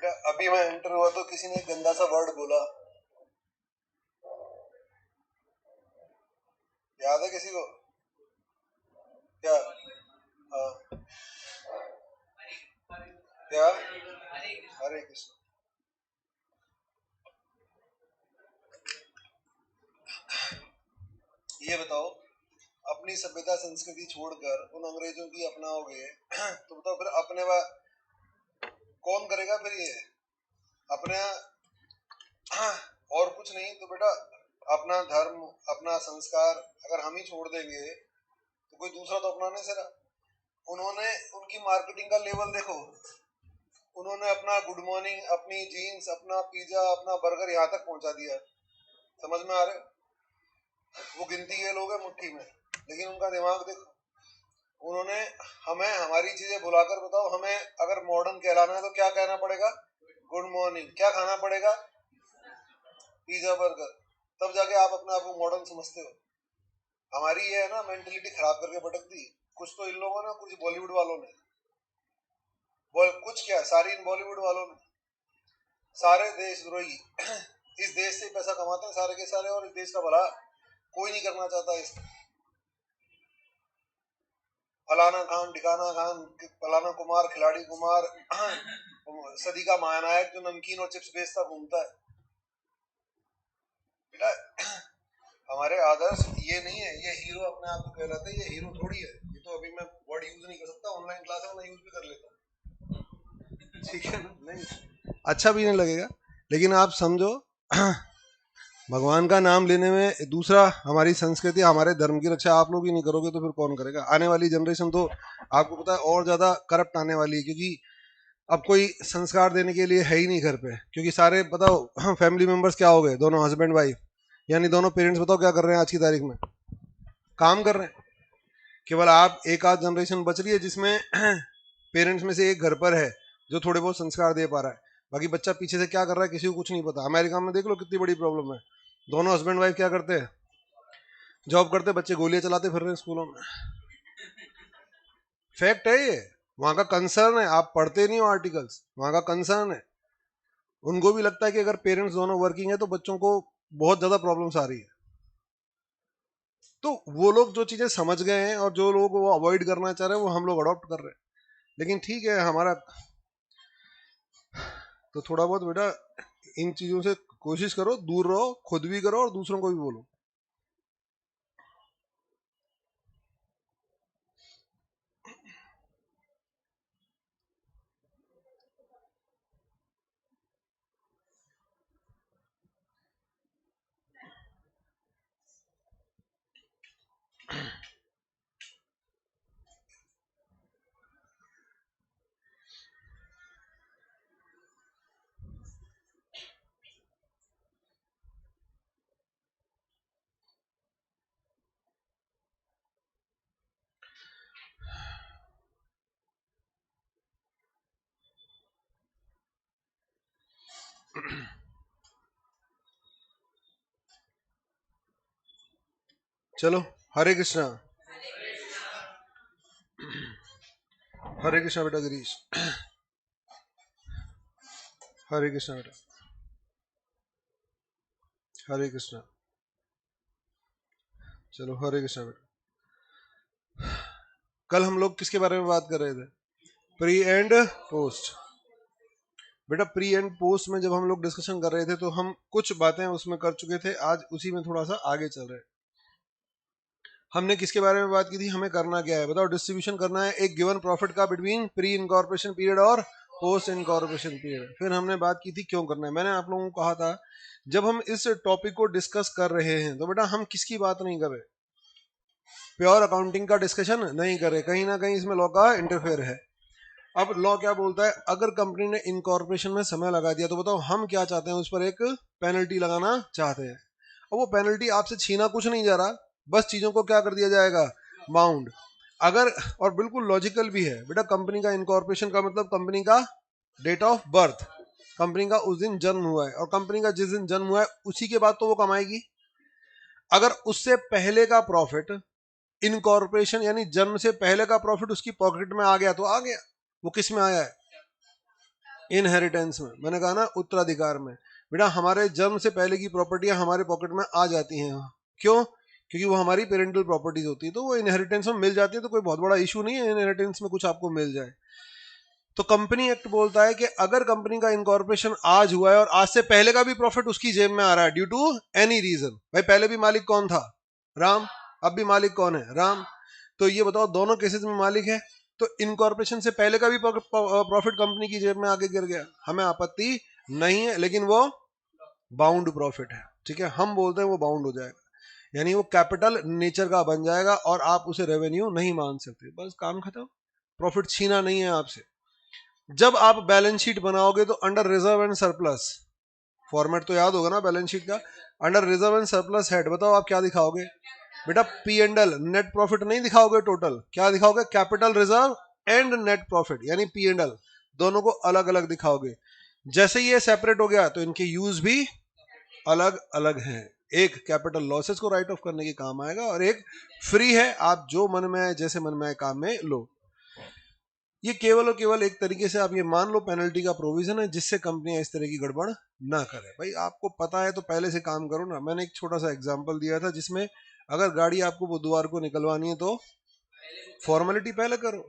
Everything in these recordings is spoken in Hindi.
बेटा अभी मैं एंटर हुआ तो किसी ने एक गंदा सा वर्ड बोला, याद है किसी को? क्या? हाँ, क्या? हरे कृष्ण। ये बताओ, अपनी सभ्यता संस्कृति छोड़कर उन अंग्रेजों की अपनाओगे तो बताओ फिर अपने कौन करेगा फिर ये अपने? और कुछ नहीं तो बेटा, अपना धर्म अपना संस्कार अगर हम ही छोड़ देंगे तो कोई दूसरा तो अपनाने से रहा। उन्होंने उनकी मार्केटिंग का लेवल देखो, उन्होंने अपना गुड मॉर्निंग अपनी जीन्स अपना पिज्जा अपना बर्गर यहाँ तक पहुंचा दिया। समझ में आ रहे? वो गिनती के लोग हैं मुट्ठी में, लेकिन उनका दिमाग देखो। उन्होंने हमें हमारी चीजें भुलाकर, बताओ हमें अगर मॉडर्न कहलाना है तो क्या कहना पड़ेगा? Good morning. क्या खाना पड़ेगा? Pizza burger. तब जाके आप अपने आप को मॉडर्न समझते हो। हमारी ये है ना मेंटेलिटी खराब करके भटक दी कुछ तो इन लोगों ने, कुछ बॉलीवुड वालों ने। कुछ क्या, सारी इन बॉलीवुड वालों ने। सारे देशद्रोही इस देश से पैसा कमाते हैं सारे के सारे, और इस देश का भला कोई नहीं करना चाहता। इस फलाना खान ठिकाना खान फलाना कुमार खिलाड़ी कुमार सदी का महानायक जो नमकीन और चिप्स बेचता घूमता है। बेटा हमारे आदर्श ये नहीं है, ये हीरो अपने आप को कहलाते हैं, ये हीरो थोड़ी है। ये तो अभी मैं वर्ड यूज नहीं कर सकता, ऑनलाइन क्लास है मैं यूज भी कर लेता हूँ, ठीक है ना? नहीं अच्छा भी नहीं लगेगा, लेकिन आप समझो भगवान का नाम लेने में दूसरा हमारी संस्कृति हमारे धर्म की रक्षा आप लोग ही नहीं करोगे तो फिर कौन करेगा? आने वाली जनरेशन तो आपको पता है और ज्यादा करप्ट आने वाली है, क्योंकि अब कोई संस्कार देने के लिए है ही नहीं घर पे। क्योंकि सारे बताओ फैमिली मेंबर्स क्या हो गए, दोनों हस्बैंड वाइफ यानी दोनों पेरेंट्स, बताओ क्या कर रहे हैं आज की तारीख में? काम कर रहे हैं। केवल आप एक आध जनरेशन बच रही है जिसमें पेरेंट्स में से एक घर पर है जो थोड़े बहुत संस्कार दे पा रहा है, बाकी बच्चा पीछे से क्या कर रहा है किसी को कुछ नहीं पता। अमेरिका में देख लो कितनी बड़ी प्रॉब्लम है, दोनों हस्बैंड वाइफ क्या करते हैं? जॉब करते, बच्चे गोलियां चलाते फिर रहे हैं स्कूलों में। फैक्ट है ये, वहां का कंसर्न है। आप पढ़ते नहीं हो आर्टिकल्स, वहां का कंसर्न है। उनको भी लगता है कि अगर पेरेंट्स दोनों वर्किंग है तो बच्चों को बहुत ज्यादा प्रॉब्लम्स आ रही है। तो वो लोग जो चीजें समझ गए हैं और जो लोग वो अवॉइड करना चाह रहे हैं वो हम लोग अडॉप्ट कर रहे हैं। लेकिन ठीक है, हमारा तो थोड़ा बहुत बेटा इन चीजों से कोशिश करो, दूर रहो, खुद भी करो और दूसरों को भी बोलो। चलो, हरे कृष्णा। हरे कृष्णा बेटा गिरीश। हरे कृष्णा बेटा। हरे कृष्णा। चलो, हरे कृष्णा बेटा। कल हम लोग किसके बारे में बात कर रहे थे? Pre and post. बेटा प्री एंड पोस्ट में जब हम लोग डिस्कशन कर रहे थे तो हम कुछ बातें उसमें कर चुके थे, आज उसी में थोड़ा सा आगे चल रहे हैं। हमने किसके बारे में बात की थी? हमें करना क्या है बताओ? डिस्ट्रीब्यूशन करना है एक गिवन प्रॉफिट का बिटवीन प्री इनकॉर्पोरेशन पीरियड और पोस्ट इनकॉर्पोरेशन पीरियड। फिर हमने बात की थी क्यों करना है। मैंने आप लोगों को कहा था जब हम इस टॉपिक को डिस्कस कर रहे हैं तो बेटा हम किसकी बात नहीं कर रहे, प्योर अकाउंटिंग का डिस्कशन नहीं कर रहे, कहीं ना कहीं इसमें लॉ का इंटरफेयर है। अब लॉ क्या बोलता है? अगर कंपनी ने इनकॉर्पोरेशन में समय लगा दिया तो बताओ हम क्या चाहते हैं? उस पर एक पेनल्टी लगाना चाहते हैं। और वो पेनल्टी आपसे छीना कुछ नहीं जा रहा, बस चीजों को क्या कर दिया जाएगा? बाउंड। अगर, और बिल्कुल लॉजिकल भी है बेटा, कंपनी का इनकॉर्पोरेशन का मतलब कंपनी का डेट ऑफ बर्थ, कंपनी का उस दिन जन्म हुआ है, और कंपनी का जिस दिन जन्म हुआ है उसी के बाद तो वो कमाएगी। अगर उससे पहले का प्रॉफिट, इनकॉर्पोरेशन यानी जन्म से पहले का प्रॉफिट उसकी पॉकेट में आ गया तो आ गया। वो किस में आया है? इनहेरिटेंस में, मैंने कहा ना उत्तराधिकार में। बेटा हमारे जन्म से पहले की प्रॉपर्टियां हमारे पॉकेट में आ जाती हैं। क्यों? क्योंकि वो हमारी पेरेंटल प्रॉपर्टीज होती है, तो वो इनहेरिटेंस में मिल जाती है, तो कोई बहुत बड़ा इशू नहीं है इनहेरिटेंस में कुछ आपको मिल जाए। तो कंपनी एक्ट बोलता है कि अगर कंपनी का इनकॉर्पोरेशन आज हुआ है और आज से पहले का भी प्रॉफिट उसकी जेब में आ रहा है ड्यू टू एनी रीजन, भाई पहले भी मालिक कौन था? राम। अब भी मालिक कौन है? राम। तो ये बताओ दोनों केसेस में मालिक है, तो इनकॉर्पोरेशन से पहले का भी प्रॉफिट कंपनी की जेब में आके गिर गया, हमें आपत्ति नहीं है, लेकिन वो बाउंड प्रॉफिट है। ठीक है, हम बोलते हैं वो बाउंड हो जाएगा, यानी वो कैपिटल नेचर का बन जाएगा और आप उसे रेवेन्यू नहीं मान सकते, बस काम खत्म। प्रॉफिट छीना नहीं है आपसे। जब आप बैलेंस शीट बनाओगे तो under reserve and surplus, format तो याद होगा ना बैलेंस शीट का, under reserve and surplus head बताओ आप क्या दिखाओगे? बेटा P and L, net profit नहीं दिखाओगे टोटल, क्या दिखाओगे? Capital reserve and net profit, यानी पी एंड एल दोनों को अलग अलग दिखाओगे। जैसे ही ये सेपरेट हो गया तो इनके यूज भी अलग अलग हैं। एक कैपिटल लॉसेस को राइट ऑफ करने के काम आएगा और एक फ्री है, आप जो मन में आए जैसे मन में आए काम में लो। ये केवल और केवल एक तरीके से आप ये मान लो पेनल्टी का प्रोविजन है, जिससे कंपनियां इस तरह की गड़बड़ ना करें। भाई आपको पता है तो पहले से काम करो ना। मैंने एक छोटा सा एग्जांपल दिया था जिसमें अगर गाड़ी आपको बुधवार को निकलवानी है तो फॉर्मेलिटी पहले करो।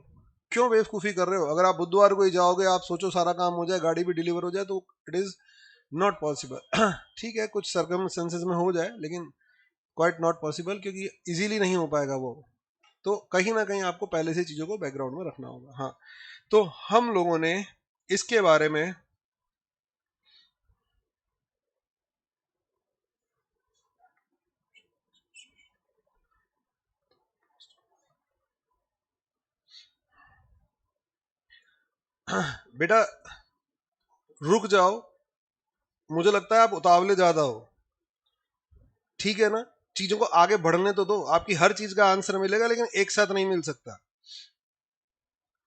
क्यों बेवकूफ़ी कर रहे हो? अगर आप बुधवार को ही जाओगे, आप सोचो सारा काम हो जाए, गाड़ी भी डिलीवर हो जाए, तो इट इज़ नॉट पॉसिबल। ठीक है, कुछ सर्कमस्टेंसेस में हो जाए, लेकिन क्वाइट नॉट पॉसिबल, क्योंकि इजीली नहीं हो पाएगा वो। तो कहीं ना कहीं आपको पहले से चीज़ों को बैकग्राउंड में रखना होगा। हाँ, तो हम लोगों ने इसके बारे में बेटा रुक जाओ, मुझे लगता है आप उतावले ज्यादा हो। ठीक है ना, चीजों को आगे बढ़ने तो दो, आपकी हर चीज का आंसर मिलेगा लेकिन एक साथ नहीं मिल सकता।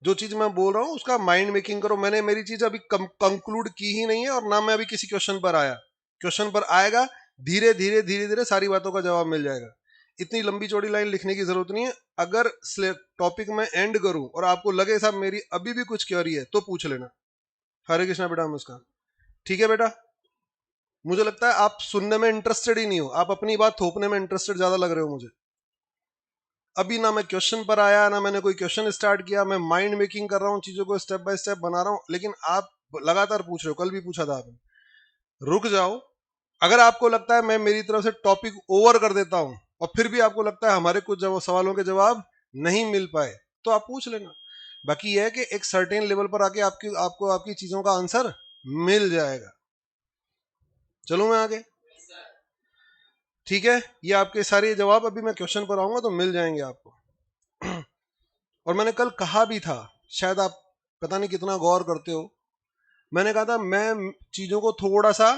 जो चीज मैं बोल रहा हूं उसका माइंड मेकिंग करो। मैंने मेरी चीज अभी कंक्लूड की ही नहीं है और ना मैं अभी किसी क्वेश्चन पर आया। क्वेश्चन पर आएगा, धीरे धीरे धीरे धीरे सारी बातों का जवाब मिल जाएगा। इतनी लंबी चौड़ी लाइन लिखने की जरूरत नहीं है। अगर टॉपिक में एंड करूं और आपको लगे साहब मेरी अभी भी कुछ क्वेरी है तो पूछ लेना। हरे कृष्णा बेटा मुस्कान। ठीक है बेटा, मुझे लगता है आप सुनने में इंटरेस्टेड ही नहीं हो, आप अपनी बात थोपने में इंटरेस्टेड ज्यादा लग रहे हो मुझे। अभी ना मैं क्वेश्चन पर आया, ना मैंने कोई क्वेश्चन स्टार्ट किया, मैं माइंड मेकिंग कर रहा हूँ, चीजों को स्टेप बाय स्टेप बना रहा हूँ, लेकिन आप लगातार पूछ रहे हो। कल भी पूछा था आपने। रुक जाओ। अगर आपको लगता है मैं मेरी तरफ से टॉपिक ओवर कर देता हूं और फिर भी आपको लगता है हमारे कुछ सवालों के जवाब नहीं मिल पाए, तो आप पूछ लेना। बाकी यह है कि एक सर्टेन लेवल पर आके आपको आपकी चीजों का आंसर मिल जाएगा। चलो मैं आगे। ठीक है, ये आपके सारे जवाब अभी मैं क्वेश्चन पर आऊंगा तो मिल जाएंगे आपको। और मैंने कल कहा भी था, शायद आप पता नहीं कितना गौर करते हो, मैंने कहा था मैं चीजों को थोड़ा सा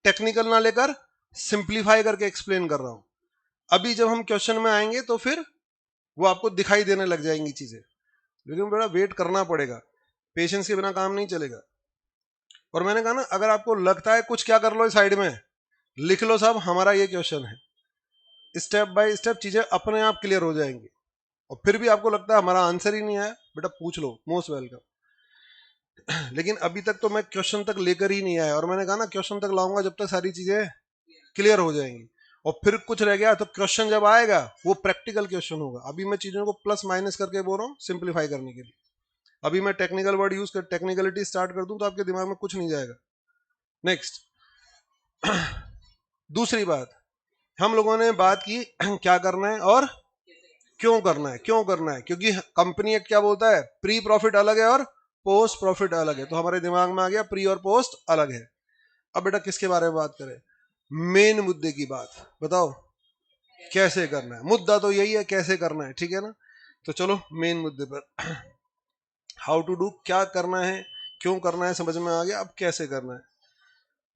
टेक्निकल ना लेकर सिंप्लीफाई करके एक्सप्लेन कर रहा हूं। अभी जब हम क्वेश्चन में आएंगे तो फिर वो आपको दिखाई देने लग जाएंगी चीजें, लेकिन बड़ा वेट करना पड़ेगा, पेशेंस के बिना काम नहीं चलेगा। और मैंने कहा ना, अगर आपको लगता है कुछ, क्या कर लो साइड में लिख लो साहब हमारा ये क्वेश्चन है, स्टेप बाय स्टेप चीजें अपने आप क्लियर हो जाएंगी। और फिर भी आपको लगता है हमारा आंसर ही नहीं आया, बेटा पूछ लो, मोस्ट वेलकम। लेकिन अभी तक तो मैं क्वेश्चन तक लेकर ही नहीं आया, और मैंने कहा ना क्वेश्चन तक लाऊंगा जब तक सारी चीजें क्लियर हो जाएंगी। और फिर कुछ रह गया तो क्वेश्चन जब आएगा वो प्रैक्टिकल क्वेश्चन होगा। अभी मैं चीजों को प्लस माइनस करके बोल रहा हूँ सिंप्लीफाई करने के लिए। अभी मैं टेक्निकल वर्ड यूज कर टेक्निकलिटी स्टार्ट कर दूं तो आपके दिमाग में कुछ नहीं जाएगा। नेक्स्ट, दूसरी बात, हम लोगों ने बात की क्या करना है और क्यों करना है। क्यों करना है क्योंकि कंपनी एक्ट क्या बोलता है, प्री प्रॉफिट अलग है और पोस्ट प्रॉफिट अलग है। तो हमारे दिमाग में आ गया प्री और पोस्ट अलग है। अब बेटा किसके बारे में बात करें? मेन मुद्दे की बात बताओ, कैसे करना है। मुद्दा तो यही है, कैसे करना है, ठीक है ना। तो चलो मेन मुद्दे पर, हाउ टू डू, क्या करना है, क्यों करना है, समझ में आ गया। अब कैसे करना है,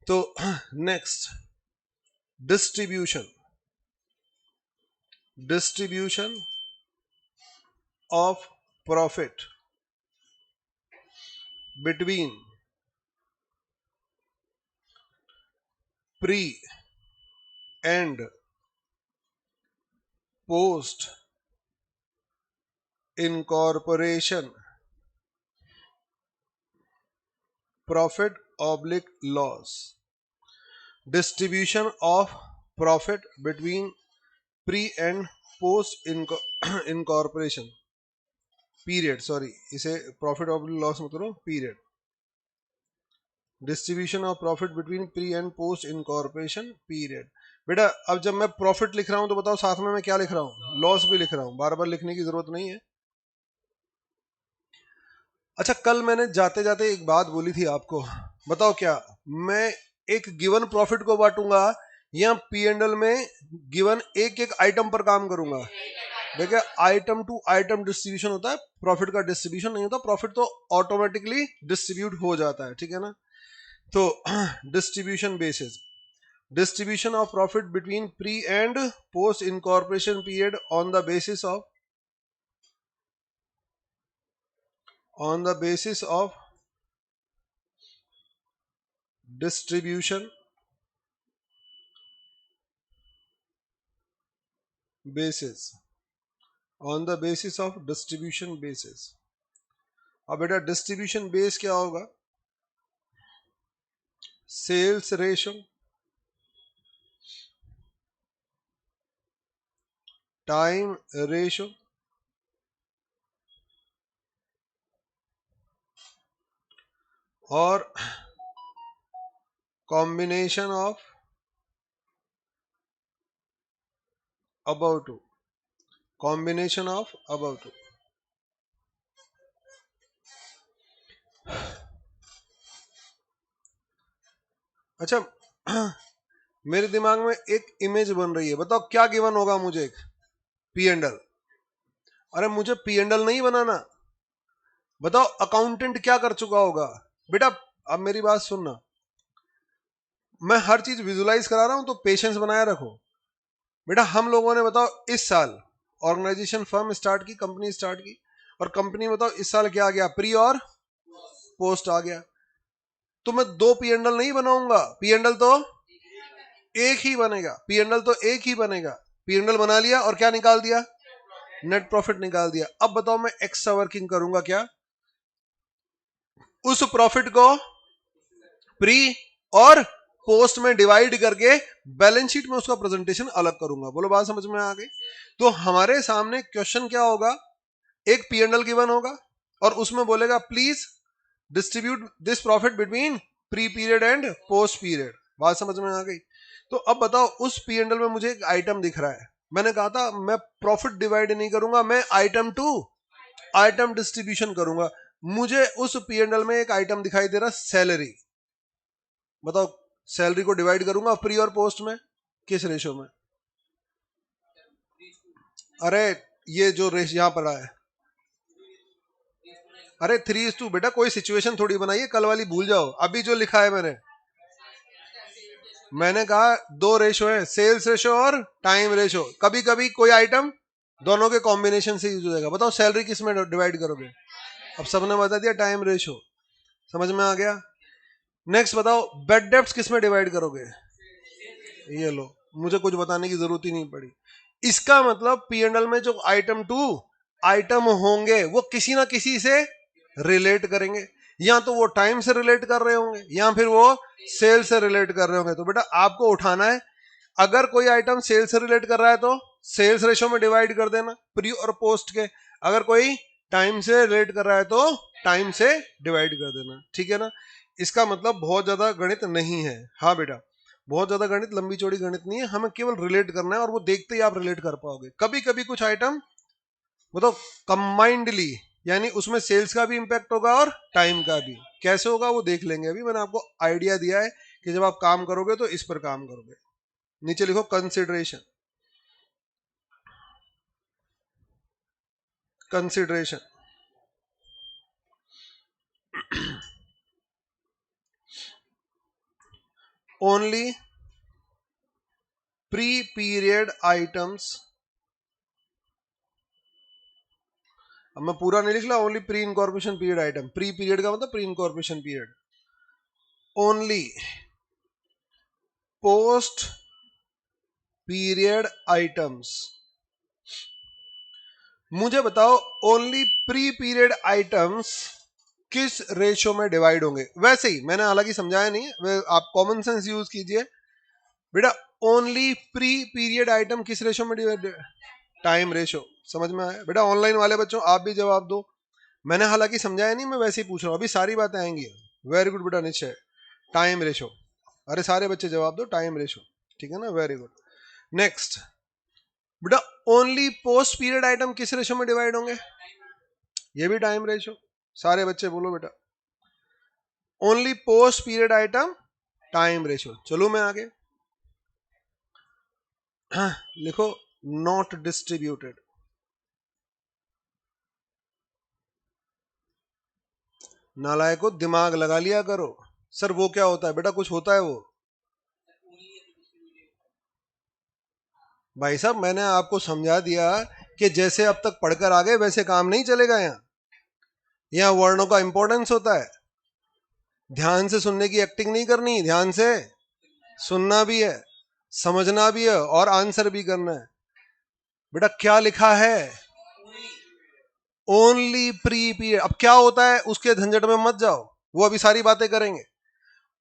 तो next, distribution, distribution of profit between pre and post incorporation profit oblique loss, distribution of profit between pre and post incorporation period, sorry इसे प्रॉफिट ऑब्लिक लॉस मत करो, period, distribution of profit between pre and post incorporation period. बेटा अब जब मैं प्रॉफिट लिख रहा हूं तो बताओ साथ में मैं क्या लिख रहा हूं, लॉस भी लिख रहा हूं, बार बार लिखने की जरूरत नहीं है। अच्छा कल मैंने जाते जाते एक बात बोली थी आपको, बताओ क्या मैं एक गिवन प्रॉफिट को बांटूंगा या पी एंड एल में गिवन एक एक आइटम पर काम करूंगा? देखिए आइटम टू आइटम डिस्ट्रीब्यूशन होता है, प्रॉफिट का डिस्ट्रीब्यूशन नहीं होता, प्रॉफिट तो ऑटोमेटिकली डिस्ट्रीब्यूट हो जाता है, ठीक है ना। तो distribution basis, distribution of profit between pre and post incorporation period on the basis of distribution basis, on the basis of distribution basis। अब बेटा डिस्ट्रीब्यूशन बेस क्या होगा, सेल्स रेशो, टाइम रेशो और combination of about two, combination of about two. अच्छा मेरे दिमाग में एक इमेज बन रही है, बताओ क्या गिवन होगा मुझे, एक पी एंड एल। अरे मुझे पी एंड एल नहीं बनाना, बताओ अकाउंटेंट क्या कर चुका होगा। बेटा अब मेरी बात सुनना, मैं हर चीज विजुलाइज करा रहा हूं तो पेशेंस बनाए रखो। बेटा हम लोगों ने बताओ इस साल ऑर्गेनाइजेशन फर्म स्टार्ट की, कंपनी स्टार्ट की, और कंपनी बताओ इस साल क्या आ गया, प्री और पोस्ट आ गया। तो मैं दो पी एंड एल नहीं बनाऊंगा, पी एंड एल तो एक ही बनेगा, पी एंड एल तो एक ही बनेगा। पी एंड एल बना लिया और क्या निकाल दिया, नेट प्रॉफिट निकाल दिया। अब बताओ मैं एक्स्ट्रा वर्किंग करूंगा क्या, उस प्रॉफिट को प्री और पोस्ट में डिवाइड करके बैलेंस शीट में उसका प्रेजेंटेशन अलग करूंगा। बोलो बात समझ में आ गई। तो हमारे सामने क्वेश्चन क्या होगा, एक पी एंड एल गिवन होगा और उसमें बोलेगा please distribute this profit between pre period and post period. बात समझ में आ गई। तो अब बताओ उस पी एंड एल में मुझे एक आइटम दिख रहा है, मैंने कहा था मैं प्रॉफिट डिवाइड नहीं करूंगा, मैं आइटम टू आइटम डिस्ट्रीब्यूशन करूंगा। मुझे उस पी एंड एल में एक आइटम दिखाई दे रहा सैलरी, बताओ सैलरी को डिवाइड करूंगा प्री और पोस्ट में, किस रेशो में? अरे ये जो रेश यहां पर है, अरे 3:2 बेटा, कोई सिचुएशन थोड़ी बनाइए, कल वाली भूल जाओ, अभी जो लिखा है मैंने कहा दो रेशो है, सेल्स रेशो और टाइम रेशो। कभी कभी कोई आइटम दोनों के कॉम्बिनेशन से यूज हो जाएगा। बताओ सैलरी किस में डिवाइड करोगे? अब सबने बता दिया टाइम रेशो, समझ में आ गया। नेक्स्ट बताओ बेड डेप्ट किस में डिवाइड करोगे? ये लो, मुझे कुछ बताने की जरूरत ही नहीं पड़ी। इसका मतलब पी एंड एल में जो आइटम टू आइटम होंगे वो किसी ना किसी से रिलेट करेंगे, या तो वो टाइम से रिलेट कर रहे होंगे या फिर वो सेल से रिलेट कर रहे होंगे। तो बेटा आपको उठाना है, अगर कोई आइटम सेल से रिलेट कर रहा है तो सेल्स रेशो में डिवाइड कर देना प्री और पोस्ट के, अगर कोई टाइम से रिलेट कर रहा है तो टाइम से डिवाइड कर देना, ठीक है ना। इसका मतलब बहुत ज्यादा गणित नहीं है, हाँ बेटा बहुत ज्यादा गणित, लंबी चौड़ी गणित नहीं है, हमें केवल रिलेट करना है और वो देखते ही आप रिलेट कर पाओगे। कभी कभी कुछ आइटम मतलब कंबाइंडली, यानी उसमें सेल्स का भी इंपैक्ट होगा और टाइम का भी, कैसे होगा वो देख लेंगे। अभी मैंने आपको आइडिया दिया है कि जब आप काम करोगे तो इस पर काम करोगे। नीचे लिखो consideration, consideration only pre period items, अब मैं पूरा नहीं लिख रहा, only pre incorporation period item, pre period का मतलब pre incorporation period, only post period items. मुझे बताओ ओनली प्री पीरियड आइटम्स किस रेशो में डिवाइड होंगे। वैसे ही मैंने हालांकि समझाया नहीं है, आप कॉमन सेंस यूज कीजिए बेटा। ओनली प्री पीरियड आइटम किस रेशो में डिवाइड, टाइम रेशो। समझ में आया बेटा? ऑनलाइन वाले बच्चों आप भी जवाब दो। मैंने हालांकि समझाया नहीं, मैं वैसे ही पूछ रहा हूँ, अभी सारी बातें आएंगी। वेरी गुड बेटा निश्चय। टाइम रेशो, अरे सारे बच्चे जवाब दो, टाइम रेशो, ठीक है ना, वेरी गुड। नेक्स्ट बेटा, ओनली पोस्ट पीरियड आइटम किस रेशो में डिवाइड होंगे, ये भी टाइम रेशो। सारे बच्चे बोलो बेटा, only post period item time ratio. चलो मैं आगे लिखो, नॉट डिस्ट्रीब्यूटेड। नालायको दिमाग लगा लिया करो। सर वो क्या होता है बेटा, कुछ होता है वो? भाई साहब मैंने आपको समझा दिया कि जैसे अब तक पढ़कर आ गए वैसे काम नहीं चलेगा। यहाँ वर्णों का इंपॉर्टेंस होता है। ध्यान से सुनने की एक्टिंग नहीं करनी, ध्यान से सुनना भी है, समझना भी है और आंसर भी करना है। बेटा क्या लिखा है, ओनली प्री पीरियड। अब क्या होता है उसके झंझट में मत जाओ, वो अभी सारी बातें करेंगे।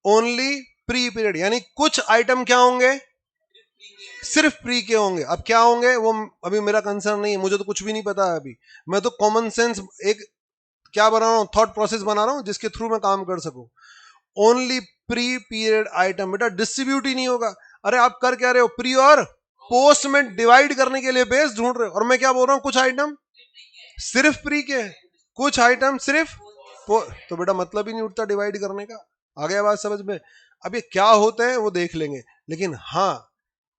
ओनली प्री पीरियड यानी कुछ आइटम क्या होंगे, सिर्फ प्री के होंगे। अब क्या होंगे वो अभी मेरा कंसर्न नहीं है, मुझे तो कुछ भी नहीं पता है अभी। मैं तो कॉमन सेंस एक क्या बना रहा हूं, थॉट प्रोसेस बना रहा हूं जिसके थ्रू मैं काम कर सकूं। ओनली प्री पीरियड आइटम, बेटा डिस्ट्रीब्यूट ही नहीं होगा। अरे आप कर क्या रहे हो, प्री और पोस्ट में डिवाइड करने के लिए बेस ढूंढ रहे हो, और मैं क्या बोल रहा हूं, कुछ आइटम सिर्फ प्री के, कुछ आइटम सिर्फ तो बेटा मतलब ही नहीं उठता डिवाइड करने का। आ गया बात समझ में? अब ये क्या होते हैं वो देख लेंगे, लेकिन हाँ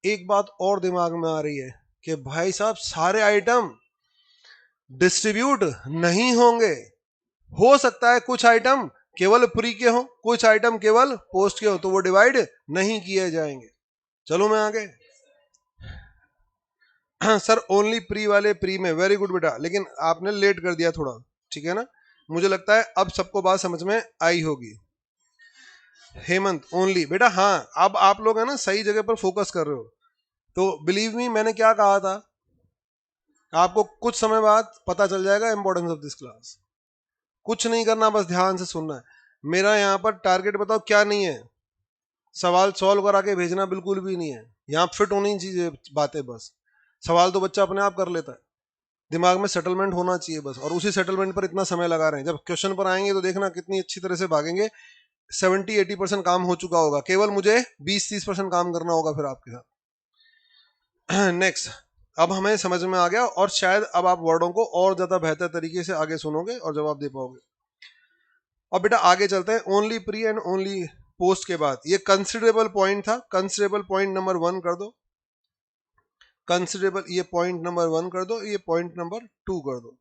एक बात और दिमाग में आ रही है कि भाई साहब सारे आइटम डिस्ट्रीब्यूट नहीं होंगे। हो सकता है कुछ आइटम केवल प्री के हो, कुछ आइटम केवल पोस्ट के हो, तो वो डिवाइड नहीं किए जाएंगे। चलो मैं आगे सर ओनली प्री वाले प्री में, वेरी गुड बेटा, लेकिन आपने लेट कर दिया थोड़ा, ठीक है ना। मुझे लगता है अब सबको बात समझ में आई होगी। हेमंत ओनली बेटा, हाँ अब आप लोग है ना सही जगह पर फोकस कर रहे हो। तो बिलीव मी मैंने क्या कहा था, आपको कुछ समय बाद पता चल जाएगा इंपॉर्टेंस ऑफ दिस क्लास। कुछ नहीं करना, बस ध्यान से सुनना है। मेरा यहाँ पर टारगेट बताओ क्या नहीं है, सवाल सॉल्व करा के भेजना बिल्कुल भी नहीं है। यहाँ फिट होनी चाहिए बातें, बस सवाल तो बच्चा अपने आप कर लेता है, दिमाग में सेटलमेंट होना चाहिए बस। और उसी सेटलमेंट पर इतना समय लगा रहे हैं, जब क्वेश्चन पर आएंगे तो देखना कितनी अच्छी तरह से भागेंगे। 70-80% काम हो चुका होगा, केवल मुझे 20-30% काम करना होगा फिर आपके साथ। नेक्स्ट, अब हमें समझ में आ गया और शायद अब आप वर्डों को और ज्यादा बेहतर तरीके से आगे सुनोगे और जवाब दे पाओगे। अब बेटा आगे चलते हैं, only pre and only post के बाद ये कंसिडरेबल पॉइंट था। कंसिडरेबल पॉइंट नंबर 1 कर दो, कंसिडरेबल ये पॉइंट नंबर 1 कर दो, ये पॉइंट नंबर 2 कर दो।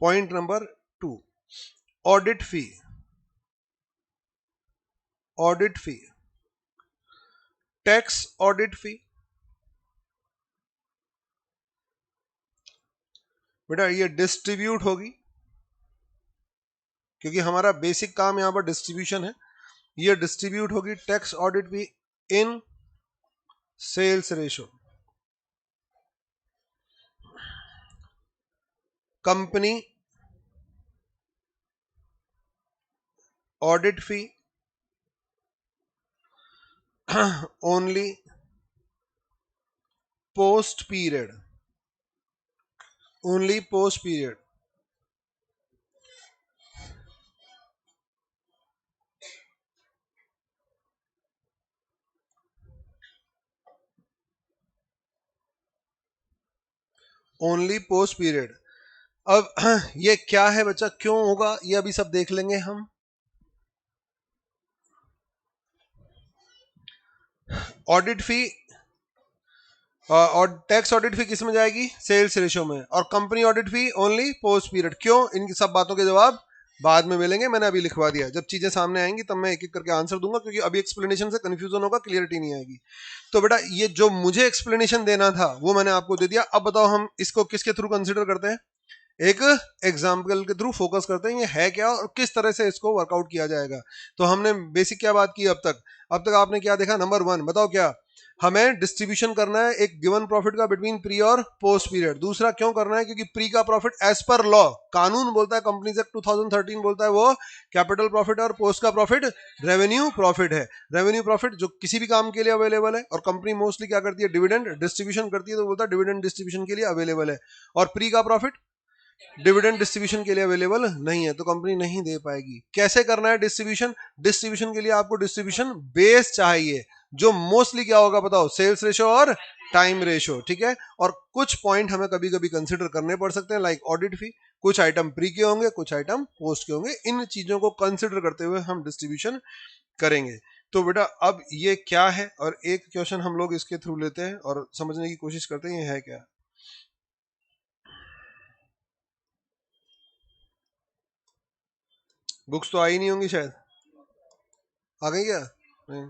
पॉइंट नंबर 2, ऑडिट फी। ऑडिट फी, टैक्स ऑडिट फी। बेटा ये डिस्ट्रीब्यूट होगी, क्योंकि हमारा बेसिक काम यहां पर डिस्ट्रीब्यूशन है। ये डिस्ट्रीब्यूट होगी tax audit fee in sales ratio. Company audit fee only post period, only post period. Only post period. अब ये क्या है बच्चा, क्यों होगा ये अभी सब देख लेंगे हम। ऑडिट फी और टैक्स ऑडिट फी किस में जाएगी, सेल्स रेशो में, और company audit fee only post period. क्यों, इनकी सब बातों के जवाब बाद में मिलेंगे, मैंने अभी लिखवा दिया। जब चीजें सामने आएंगी तब मैं एक एक करके आंसर दूंगा, क्योंकि अभी एक्सप्लेनेशन से कंफ्यूजन होगा, क्लियरिटी नहीं आएगी। तो बेटा ये जो मुझे एक्सप्लेनेशन देना था वो मैंने आपको दे दिया। अब बताओ हम इसको किसके थ्रू कंसिडर करते हैं, एक एग्जाम्पल के थ्रू फोकस करते हैं, ये है क्या और किस तरह से इसको वर्कआउट किया जाएगा। तो हमने बेसिक क्या बात की अब तक, अब तक आपने क्या देखा, नंबर 1 बताओ क्या, हमें डिस्ट्रीब्यूशन करना है एक गिवन प्रॉफिट का बिटवीन प्री और पोस्ट पीरियड। दूसरा क्यों करना है, क्योंकि प्री का प्रॉफिट एज पर लॉ, कानून बोलता है, कंपनीज एक्ट 2013 बोलता है, वो कैपिटल प्रॉफिट है, और पोस्ट का प्रॉफिट रेवेन्यू प्रॉफिट है। रेवेन्यू प्रॉफिट जो किसी भी काम के लिए अवेलेबल है, और कंपनी मोस्टली क्या करती है, डिविडेंड डिस्ट्रीब्यूशन करती है, तो बोलता है डिविडेंड डिस्ट्रीब्यूशन के लिए अवेलेबल है। और प्री का प्रॉफिट डिविडेंड डिस्ट्रीब्यूशन के लिए अवेलेबल नहीं है, तो कंपनी नहीं दे पाएगी। कैसे करना है डिस्ट्रीब्यूशन? डिस्ट्रीब्यूशन के लिए आपको डिस्ट्रीब्यूशन बेस चाहिए, जो मोस्टली क्या होगा बताओ, सेल्स रेशो और टाइम रेशो, ठीक है। और कुछ पॉइंट हमें कभी कभी कंसिडर करने पड़ सकते हैं, लाइक ऑडिट फी, कुछ आइटम प्री के होंगे, कुछ आइटम पोस्ट के होंगे। इन चीजों को कंसिडर करते हुए हम डिस्ट्रीब्यूशन करेंगे। तो बेटा अब ये क्या है, और एक क्वेश्चन हम लोग इसके थ्रू लेते हैं और समझने की कोशिश करते हैं ये है क्या। बुक्स तो आई नहीं होंगी शायद, आ गई क्या? नहीं।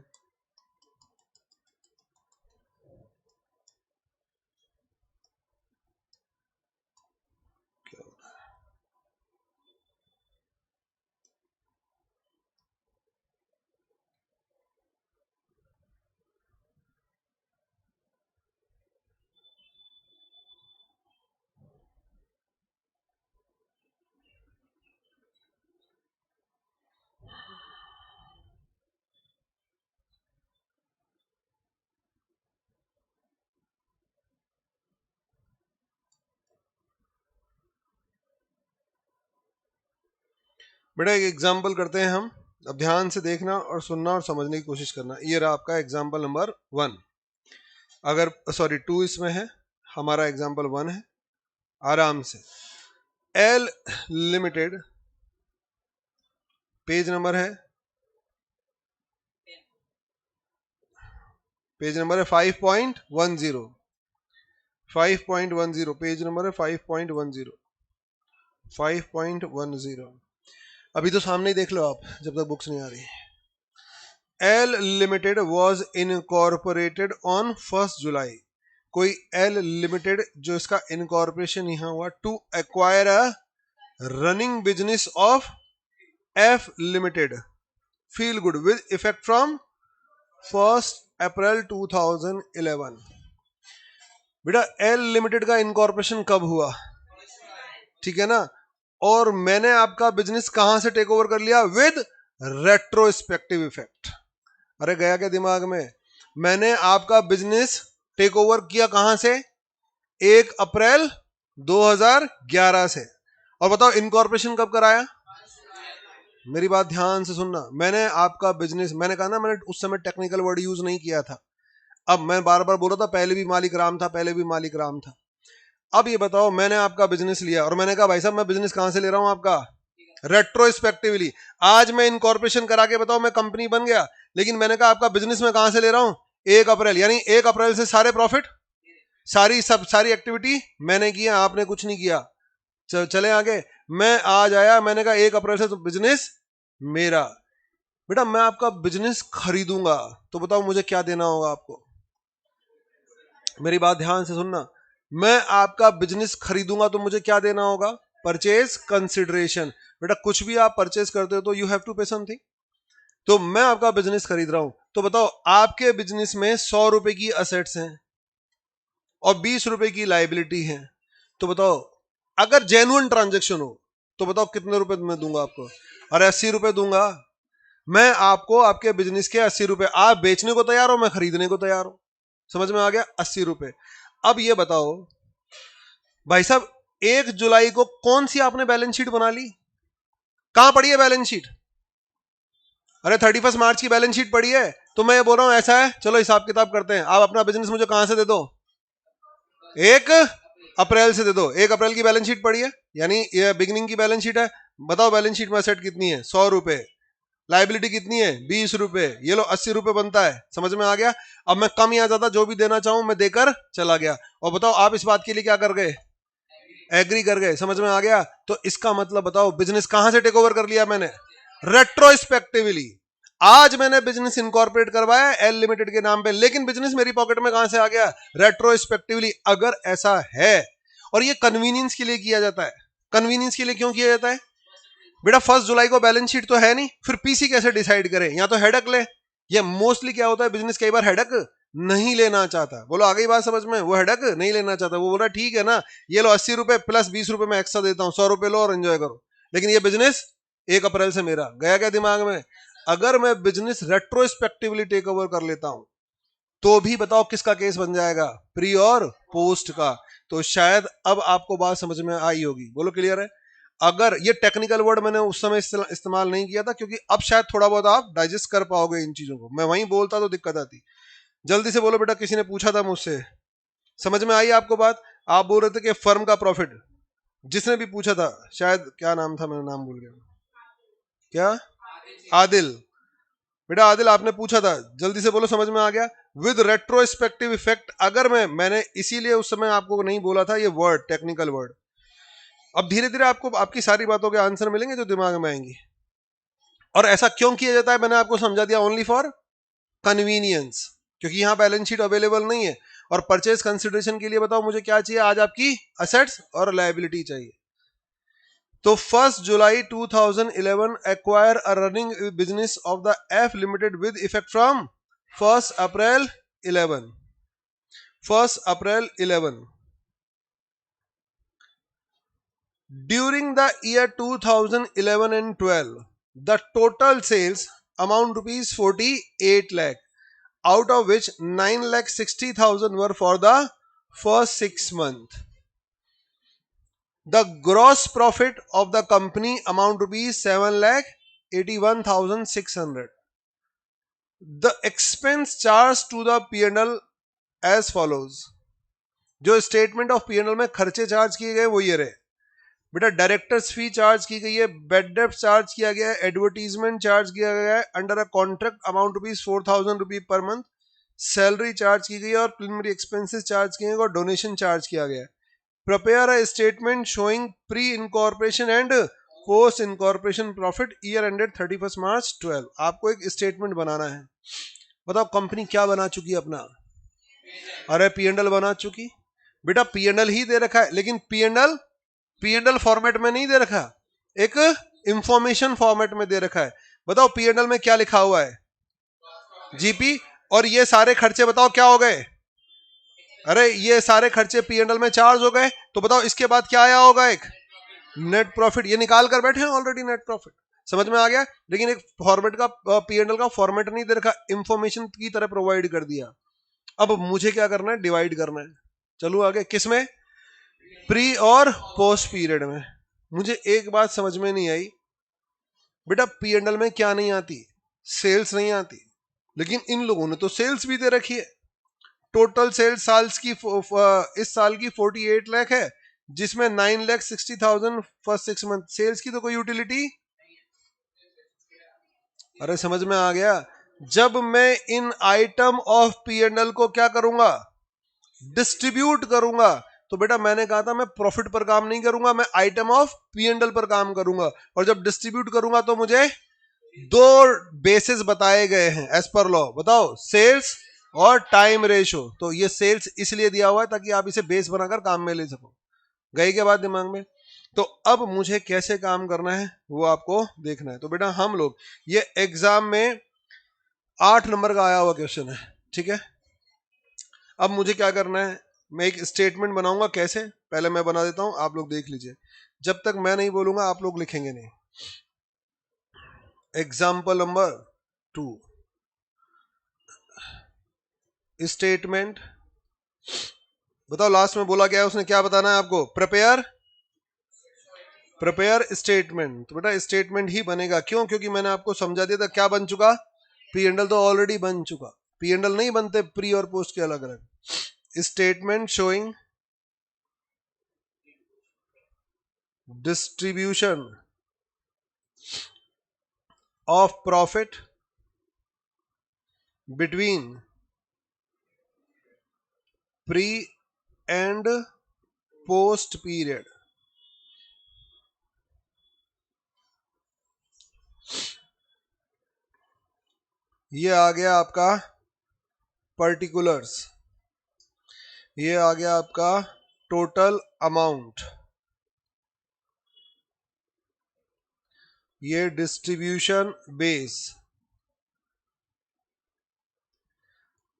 बेटा एक एग्जाम्पल करते हैं हम, अब ध्यान से देखना और सुनना और समझने की कोशिश करना। ये रहा आपका एग्जाम्पल नंबर 1, अगर सॉरी 2 इसमें है, हमारा एग्जाम्पल 1 है। आराम से, एल लिमिटेड, पेज नंबर है, पेज नंबर है 5.10, 5.10, पेज नंबर है 5.10, 5.10। अभी तो सामने ही देख लो आप जब तक बुक्स नहीं आ रही। L limited was incorporated on 1 July. कोई एल लिमिटेड जो इसका इनकॉर्पोरेशन यहां हुआ, to acquire a running business of F limited feel good with effect from 1 April 2011। बेटा एल लिमिटेड का इनकॉर्पोरेशन कब हुआ, ठीक है ना, और मैंने आपका बिजनेस कहां से टेक ओवर कर लिया, विद रेट्रोस्पेक्टिव इफेक्ट। अरे गया क्या दिमाग में? मैंने आपका बिजनेस टेक ओवर किया कहां से, 1 अप्रैल 2011 से। और बताओ इनकॉर्पोरेशन कब कराया? मेरी बात ध्यान से सुनना, मैंने आपका बिजनेस, मैंने कहा ना, मैंने उस समय टेक्निकल वर्ड यूज नहीं किया था। अब मैं बार बार बोल रहा था पहले भी मालिक राम था, पहले भी मालिक राम था। अब ये बताओ, मैंने आपका बिजनेस लिया और मैंने कहा भाई साहब मैं बिजनेस कहां से ले रहा हूं आपका, रेट्रोस्पेक्टिवली। आज मैं इनकॉर्पोरेशन करा के बताओ मैं कंपनी बन गया, लेकिन मैंने कहा आपका बिजनेस में कहां से ले रहा हूं, 1 अप्रैल, यानी 1 अप्रैल से सारे प्रॉफिट, सारी एक्टिविटी मैंने किया, आपने कुछ नहीं किया। चले आगे, मैं आज आया, मैंने कहा 1 अप्रैल से तो बिजनेस मेरा। बेटा मैं आपका बिजनेस खरीदूंगा, तो बताओ मुझे क्या देना होगा आपको, मेरी बात ध्यान से सुनना। मैं आपका बिजनेस खरीदूंगा तो मुझे क्या देना होगा, परचेज कंसिडरेशन। बेटा कुछ भी आप परचेज करते हो तो यू हैव टू पे समथिंग। तो मैं आपका बिजनेस खरीद रहा हूं, तो बताओ आपके बिजनेस में 100 रुपए की असेट्स हैं और 20 रुपए की लाइबिलिटी है। तो बताओ अगर जेन्युइन ट्रांजेक्शन हो तो बताओ कितने रुपए मैं दूंगा आपको? अरे 80 रुपए दूंगा। मैं आपको आपके बिजनेस के 80 रुपए, आप बेचने को तैयार हो, मैं खरीदने को तैयार हूं। समझ में आ गया? 80 रुपए। अब ये बताओ भाई साहब 1 जुलाई को कौन सी आपने बैलेंस शीट बना ली, कहां पड़ी है बैलेंस शीट? अरे 31 मार्च की बैलेंस शीट पड़ी है। तो मैं ये बोल रहा हूं ऐसा है, चलो हिसाब किताब करते हैं, आप अपना बिजनेस मुझे कहां से दे दो, 1 अप्रैल से दे दो। 1 अप्रैल की बैलेंस शीट पड़ी है, यानी ये बिगिनिंग की बैलेंस शीट है। बताओ बैलेंस शीट में असेट कितनी है, 100 रुपए, लाइबिलिटी कितनी है, 20 रुपए, ये लो 80 रुपए बनता है। समझ में आ गया? अब मैं कम या ज्यादा जो भी देना चाहूं मैं देकर चला गया, और बताओ आप इस बात के लिए क्या कर गए, एग्री कर गए। समझ में आ गया? तो इसका मतलब बताओ बिजनेस कहां से टेक ओवर कर लिया मैंने, रेट्रोस्पेक्टिवली। आज मैंने बिजनेस इनकॉर्पोरेट करवाया एल लिमिटेड के नाम पे, लेकिन बिजनेस मेरी पॉकेट में कहां से आ गया, रेट्रोस्पेक्टिवली। अगर ऐसा है, और ये कन्वीनियंस के लिए किया जाता है। कन्वीनियंस के लिए क्यों किया जाता है बेटा? 1 जुलाई को बैलेंस शीट तो है नहीं, फिर पीसी कैसे डिसाइड करें, या तो हेडक ले। ये मोस्टली क्या होता है, बिजनेस कई बार हेडक नहीं लेना चाहता। बोलो आ गई बात समझ में? वो हेडक नहीं लेना चाहता, वो बोला ठीक है ना, ये लो 80 रुपए प्लस 20 रुपए मैं एक्स्ट्रा देता हूँ, 100 रुपए लो और एंजॉय करो, लेकिन ये बिजनेस 1 अप्रैल से मेरा। गया क्या दिमाग में? अगर मैं बिजनेस रेट्रोस्पेक्टिवली टेक ओवर कर लेता हूं तो भी बताओ किसका केस बन जाएगा? प्री और पोस्ट का। तो शायद अब आपको बात समझ में आई होगी। बोलो क्लियर है? अगर ये टेक्निकल वर्ड मैंने उस समय इस्तेमाल नहीं किया था, क्योंकि अब शायद थोड़ा बहुत आप डाइजेस्ट कर पाओगे इन चीजों को। मैं वहीं बोलता तो दिक्कत आती। जल्दी से बोलो बेटा, किसी ने पूछा था मुझसे, समझ में आई आपको बात? आप बोल रहे थे कि फर्म का प्रॉफिट, जिसने भी पूछा था, शायद क्या नाम था, मैंने नाम भूल गया। क्या? आदिल। बेटा आदिल आपने पूछा था, जल्दी से बोलो समझ में आ गया? With retrospective effect. अगर मैंने इसीलिए उस समय आपको नहीं बोला था ये वर्ड, टेक्निकल वर्ड। अब धीरे धीरे आपको आपकी सारी बातों के आंसर मिलेंगे जो दिमाग में आएंगी। और ऐसा क्यों किया जाता है मैंने आपको समझा दिया, ओनली फॉर कन्वीनियंस, क्योंकि यहां बैलेंस शीट अवेलेबल नहीं है। और परचेज कंसिडरेशन के लिए बताओ मुझे क्या चाहिए आज? आपकी असेट्स और लायबिलिटी चाहिए। तो 1 जुलाई 2011 acquire a running business of the F Limited with effect from 1 April 11. 1 April 11. During the year 2011 and 12, the total sales amount rupees 48 lakh, out of which 9 lakh 60,000 were for the first 6 months. The gross profit of the company amount rupees 7 lakh 81,600. The expense charged to the P&L as follows. जो स्टेटमेंट ऑफ P&L में खर्चे चार्ज किए गए वो ये रहे बेटा। डायरेक्टर्स फी चार्ज की गई है, बेड डेप्ट चार्ज किया गया है, एडवर्टीजमेंट चार्ज किया गया है under a contract amount rupees 4,000 rupee per month, salary charge की गई है और प्रिलिमिनरी एक्सपेंसेस चार्ज किए गए और डोनेशन चार्ज किया गया है। Prepare a statement showing pre incorporation and post incorporation profit year ended 31 मार्च 12। आपको एक स्टेटमेंट बनाना है। बताओ कंपनी क्या बना चुकी है अपना? अरे P&L बना चुकी बेटा। P&L ही दे रखा है, लेकिन P&L फॉर्मेट में नहीं दे रखा, एक इंफॉर्मेशन फॉर्मेट में दे रखा है। बताओ P&L में क्या लिखा हुआ है? जीपी। और ये सारे खर्चे बताओ क्या हो गए? अरे ये सारे खर्चे P&L में चार्ज हो गए, तो बताओ इसके बाद क्या आया होगा? एक नेट प्रॉफिट। ये निकाल कर बैठे हैं ऑलरेडी नेट प्रॉफिट। समझ में आ गया? लेकिन एक फॉर्मेट का P&L का फॉर्मेट नहीं दे रखा, इंफॉर्मेशन की तरह प्रोवाइड कर दिया। अब मुझे क्या करना है? डिवाइड करना है। चलो आगे, किसमें? प्री और पोस्ट पीरियड में। मुझे एक बात समझ में नहीं आई बेटा, P&L में क्या नहीं आती? सेल्स नहीं आती, लेकिन इन लोगों ने तो सेल्स भी दे रखी है। टोटल सेल्स इस साल की 48 लाख है, जिसमें 9 लाख 60,000 फर्स्ट 6 मंथ। सेल्स की तो कोई यूटिलिटी। अरे समझ में आ गया? जब मैं इन आइटम ऑफ P&L को क्या करूंगा? डिस्ट्रीब्यूट करूंगा। तो बेटा मैंने कहा था मैं प्रॉफिट पर काम नहीं करूंगा, मैं आइटम ऑफ P&L पर काम करूंगा। और जब डिस्ट्रीब्यूट करूंगा तो मुझे दो बेसिस बताए गए हैं एज पर लॉ। बताओ, सेल्स और टाइम रेशो। तो ये सेल्स इसलिए दिया हुआ है ताकि आप इसे बेस बनाकर काम में ले सको। गई के बाद दिमाग में? तो अब मुझे कैसे काम करना है वो आपको देखना है। तो बेटा हम लोग, ये एग्जाम में 8 नंबर का आया हुआ क्वेश्चन है, ठीक है? अब मुझे क्या करना है? मैं एक स्टेटमेंट बनाऊंगा। कैसे? पहले मैं बना देता हूं, आप लोग देख लीजिए। जब तक मैं नहीं बोलूंगा आप लोग लिखेंगे नहीं। Example number 2, statement. बताओ लास्ट में बोला क्या है उसने? क्या बताना है आपको? Prepare statement. तो बेटा स्टेटमेंट ही बनेगा। क्यों? क्योंकि मैंने आपको समझा दिया था क्या बन चुका। P&L तो ऑलरेडी बन चुका। P&L नहीं बनते प्री और पोस्ट के अलग अलग। Statement showing distribution of profit between pre and post period. ये आ गया आपका पर्टिकुलर्स, ये आ गया आपका टोटल अमाउंट, ये डिस्ट्रीब्यूशन बेस,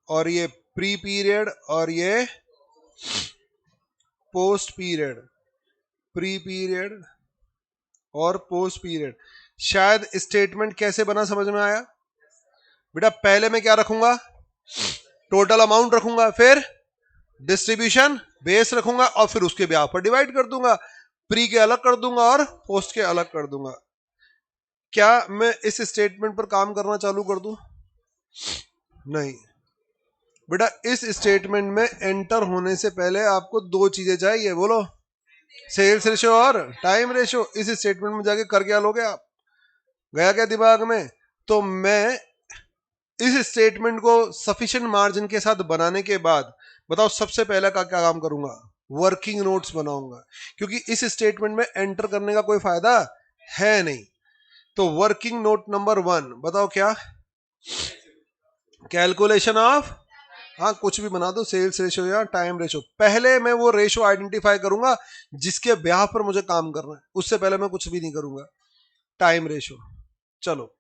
और ये प्री पीरियड और ये पोस्ट पीरियड, प्री पीरियड और पोस्ट पीरियड। शायद स्टेटमेंट कैसे बना समझ में आया बेटा? पहले मैं क्या रखूंगा? टोटल अमाउंट रखूंगा, फिर डिस्ट्रीब्यूशन बेस रखूंगा और फिर उसके ब्याह पर डिवाइड कर दूंगा। प्री के अलग कर दूंगा और पोस्ट के अलग कर दूंगा। क्या मैं इस स्टेटमेंट पर काम करना चालू कर दूं? नहीं बेटा, इस स्टेटमेंट में एंटर होने से पहले आपको दो चीजें चाहिए, बोलो। सेल्स रेशो और टाइम रेशो। इस स्टेटमेंट में जाके कर क्या लोगे आप? गया क्या दिमाग में? तो मैं इस स्टेटमेंट को सफिशिएंट मार्जिन के साथ बनाने के बाद बताओ सबसे पहले का क्या काम करूंगा? वर्किंग नोट्स बनाऊंगा, क्योंकि इस स्टेटमेंट में एंटर करने का कोई फायदा है नहीं। तो वर्किंग नोट नंबर 1 बताओ क्या? कैलकुलेशन ऑफ, हाँ कुछ भी बना दो, सेल्स रेशो या टाइम रेशो। पहले मैं वो रेशो आइडेंटिफाई करूंगा जिसके ब्याह पर मुझे काम करना है, उससे पहले मैं कुछ भी नहीं करूंगा। Time ratio. चलो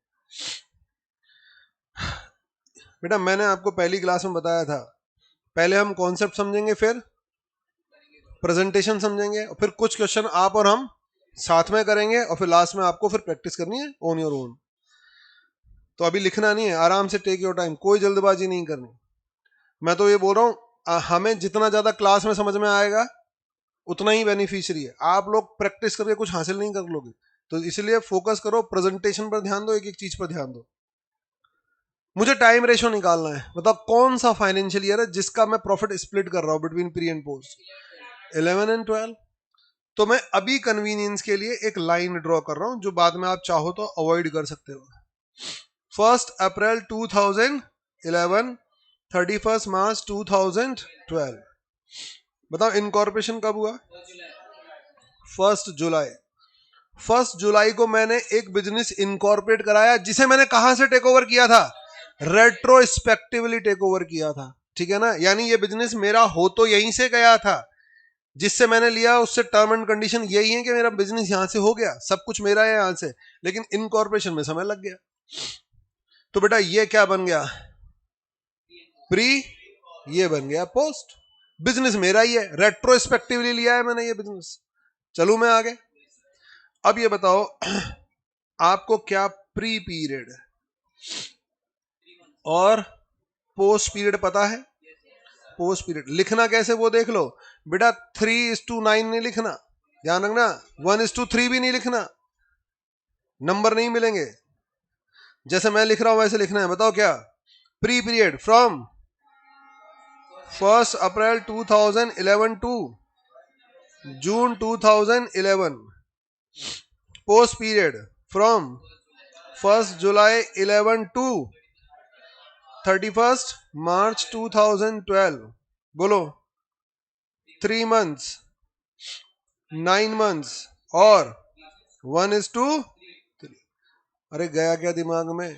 बेटा, मैंने आपको पहली क्लास में बताया था, पहले हम कॉन्सेप्ट समझेंगे, फिर प्रेजेंटेशन समझेंगे, और फिर कुछ क्वेश्चन आप और हम साथ में करेंगे, और फिर लास्ट में आपको फिर प्रैक्टिस करनी है ऑन योर ओन। तो अभी लिखना नहीं है, आराम से टेक योर टाइम, कोई जल्दबाजी नहीं करनी। मैं तो ये बोल रहा हूं, हमें जितना ज्यादा क्लास में समझ में आएगा उतना ही बेनिफिशियरी है। आप लोग प्रैक्टिस करके कुछ हासिल नहीं कर लोगे, तो इसलिए फोकस करो, प्रेजेंटेशन पर ध्यान दो, एक एक चीज पर ध्यान दो। मुझे टाइम रेशो निकालना है। बताओ कौन सा फाइनेंशियल ईयर है जिसका मैं प्रॉफिट स्प्लिट कर रहा हूं between pre and post? 11 and 12। तो मैं अभी कन्वीनियंस के लिए एक लाइन ड्रॉ कर रहा हूं, जो बाद में आप चाहो तो अवॉइड कर सकते हो। 1 अप्रैल 2011, 31 मार्च 2012। बताओ इनकॉर्पोरेशन कब हुआ? 1 जुलाई। 1 जुलाई को मैंने एक बिजनेस इनकॉर्पोरेट कराया, जिसे मैंने कहां से टेक ओवर किया था? रेट्रोस्पेक्टिवली टेक ओवर किया था, ठीक है ना? यानी ये बिजनेस मेरा हो तो यहीं से गया था, जिससे मैंने लिया उससे टर्म एंड कंडीशन यही है कि मेरा बिजनेस यहां से हो गया, सब कुछ मेरा है यहां से, लेकिन इनकॉर्पोरेशन में समय लग गया। तो बेटा ये क्या बन गया? प्री, ये बन गया पोस्ट। बिजनेस मेरा ही है, रेट्रोस्पेक्टिवली लिया है मैंने ये बिजनेस। चलू मैं आगे। अब ये बताओ आपको क्या प्री पीरियड और पोस्ट पीरियड पता है? पोस्ट पीरियड लिखना कैसे वो देख लो बेटा। 3:9 नहीं लिखना, ध्यान रखना। 1:3 भी नहीं लिखना, नंबर नहीं मिलेंगे। जैसे मैं लिख रहा हूं वैसे लिखना है। बताओ क्या? Pre period from 1 April 2011 to June 2011। Post period from 1 July 11 to 31 March 2012। बोलो। 3 months, 9 months और 1:3। अरे गया क्या दिमाग में?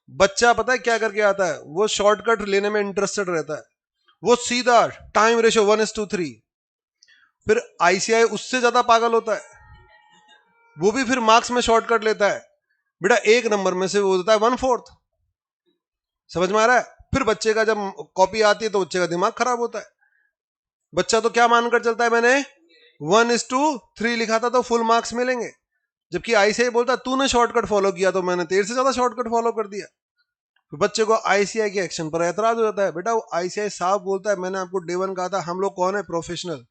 बच्चा पता है क्या करके आता है? वो शॉर्टकट लेने में इंटरेस्टेड रहता है, वो सीधा टाइम रेशो 1:3। फिर आईसीआई उससे ज्यादा पागल होता है, वो भी फिर मार्क्स में शॉर्टकट लेता है। बेटा एक नंबर में से वो होता है 1/4। समझ में आ रहा है? फिर बच्चे का जब कॉपी आती है तो बच्चे का दिमाग खराब होता है। बच्चा तो क्या मानकर चलता है, मैंने 1:3 लिखा था तो फुल मार्क्स मिलेंगे, जबकि आईसीआई बोलता तूने शॉर्टकट फॉलो किया तो मैंने तेरे से ज्यादा शॉर्टकट फॉलो कर दिया। तो बच्चे को आईसीआई के एक्शन पर एतराज हो जाता है। बेटा वो आईसीआई साहब बोलता है, मैंने आपको डे 1 कहा था, हम लोग कौन है? प्रोफेशनल।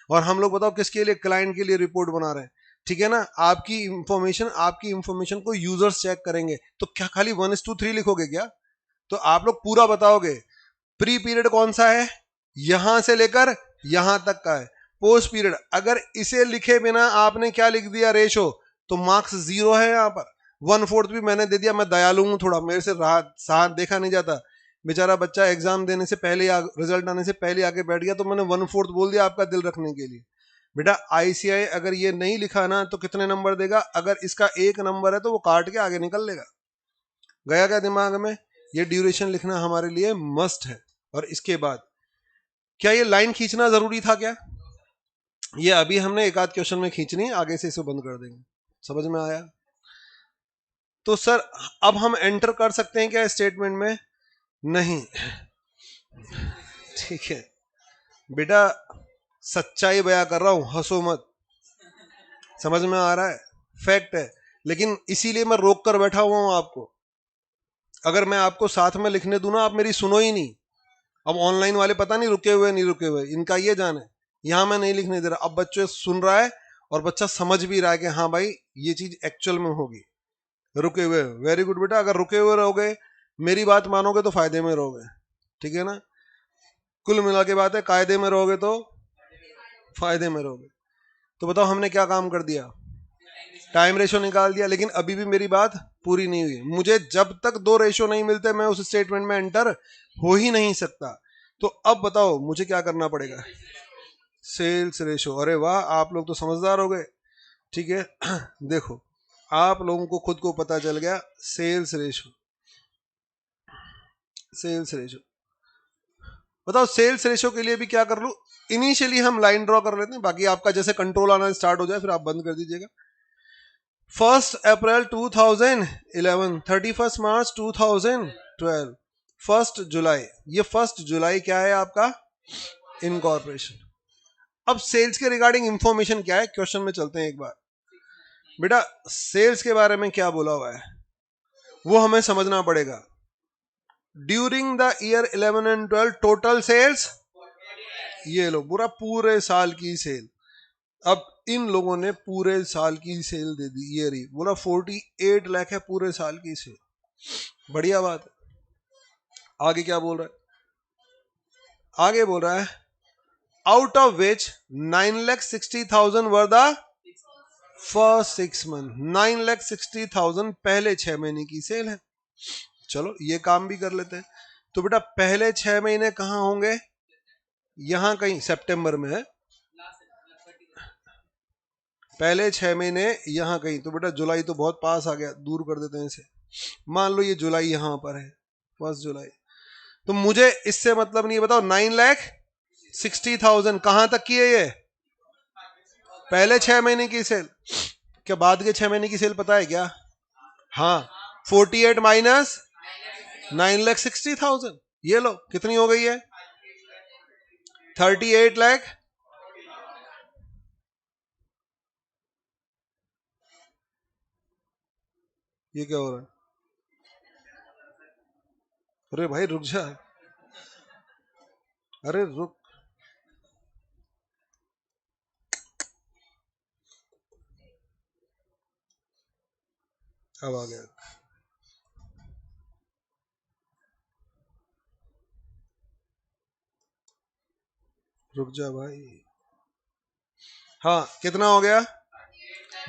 और हम लोग बताओ किसके लिए? क्लाइंट के लिए रिपोर्ट बना रहे हैं, ठीक है ना? आपकी इंफॉर्मेशन को यूजर्स चेक करेंगे, तो क्या खाली 1:3 लिखोगे क्या? तो आप लोग पूरा बताओगे। प्री पीरियड कौन सा है? यहां से लेकर यहां तक का है। पोस्ट पीरियड अगर इसे लिखे बिना आपने क्या लिख दिया? रेशो, तो मार्क्स 0 है यहां पर। 1/4 भी मैंने दे दिया, मैं दयालु हूं थोड़ा, मेरे से राहत साथ देखा नहीं जाता। बेचारा बच्चा एग्जाम देने से पहले या रिजल्ट आने से पहले आके बैठ गया, तो मैंने 1/4 बोल दिया आपका दिल रखने के लिए। बेटा आईसीआई अगर ये नहीं लिखा ना तो कितने नंबर देगा? अगर इसका 1 नंबर है तो वो काट के आगे निकल लेगा। गया क्या दिमाग में? ये ड्यूरेशन लिखना हमारे लिए मस्ट है। और इसके बाद क्या ये लाइन खींचना जरूरी था क्या? ये अभी हमने एक आध क्वेश्चन में खींचनी है, आगे से इसे बंद कर देंगे। समझ में आया? तो सर अब हम एंटर कर सकते हैं क्या स्टेटमेंट में? नहीं, ठीक है बेटा, सच्चाई बयां कर रहा हूं, हंसो मत, समझ में आ रहा है, फैक्ट है। लेकिन इसीलिए मैं रोक कर बैठा हुआ हूं आपको। अगर मैं आपको साथ में लिखने दूं ना, आप मेरी सुनो ही नहीं। अब ऑनलाइन वाले पता नहीं रुके हुए नहीं रुके हुए, इनका ये जान है। यहां मैं नहीं लिखने दे रहा। अब बच्चे सुन रहा है और बच्चा समझ भी रहा है कि हाँ भाई ये चीज एक्चुअल में होगी। रुके हुए, वेरी गुड बेटा। अगर रुके हुए रहोगे, मेरी बात मानोगे तो फायदे में रहोगे, ठीक है ना। कुल मिला के बात है, कायदे में रहोगे तो फायदे में रहोगे। तो बताओ हमने क्या काम कर दिया, टाइम रेशो निकाल दिया। लेकिन अभी भी मेरी बात पूरी नहीं हुई। मुझे जब तक दो रेशो नहीं मिलते मैं उस स्टेटमेंट में एंटर हो ही नहीं सकता। तो अब बताओ मुझे क्या करना पड़ेगा, सेल्स रेशो। अरे वाह, आप लोग तो समझदार हो गए, ठीक है। देखो आप लोगों को खुद को पता चल गया, सेल्स रेशो, सेल्स रेशो। बताओ सेल्स रेशो के लिए भी क्या कर लूं, इनिशियली हम लाइन ड्रॉ कर लेते हैं, बाकी आपका जैसे कंट्रोल आना स्टार्ट हो जाए फिर आप बंद कर दीजिएगा। 1 अप्रैल 2011, 31 मार्च 2012, 1 जुलाई। ये 1 जुलाई क्या है आपका, इनकॉर्पोरेशन। अब सेल्स के रिगार्डिंग इंफॉर्मेशन क्या है, क्वेश्चन में चलते हैं एक बार। बेटा सेल्स के बारे में क्या बोला हुआ है वो हमें समझना पड़ेगा। During the year 11 and 12 total sales, ये लो पूरा पूरे साल की सेल। अब इन लोगों ने पूरे साल की सेल दे दी, ये रही, बोला 48 लाख है पूरे साल की सेल। बढ़िया बात है। आगे क्या बोल रहा है, आगे बोल रहा है out of which 9,60,000 were the first 6 month. 9,60,000 पहले 6 महीने की सेल है। चलो ये काम भी कर लेते हैं। तो बेटा पहले 6 महीने कहाँ होंगे, यहां कहीं सितंबर में है। पहले 6 महीने यहां कहीं, तो बेटा जुलाई तो बहुत पास आ गया, दूर कर देते हैं इसे। मान लो ये जुलाई यहां पर है, 1 जुलाई। तो मुझे इससे मतलब नहीं है। बताओ 9,60,000 कहां तक की है ये, पहले 6 महीने की सेल। क्या बाद के 6 महीने की सेल पता है क्या, हाँ 48 माइनस 9,60,000, ये लो कितनी हो गई है, 38 लाख। ये क्या हो रहा है, अरे भाई रुक जा, अरे रुक, अब आ गया, रुक जा भाई। हाँ कितना हो गया,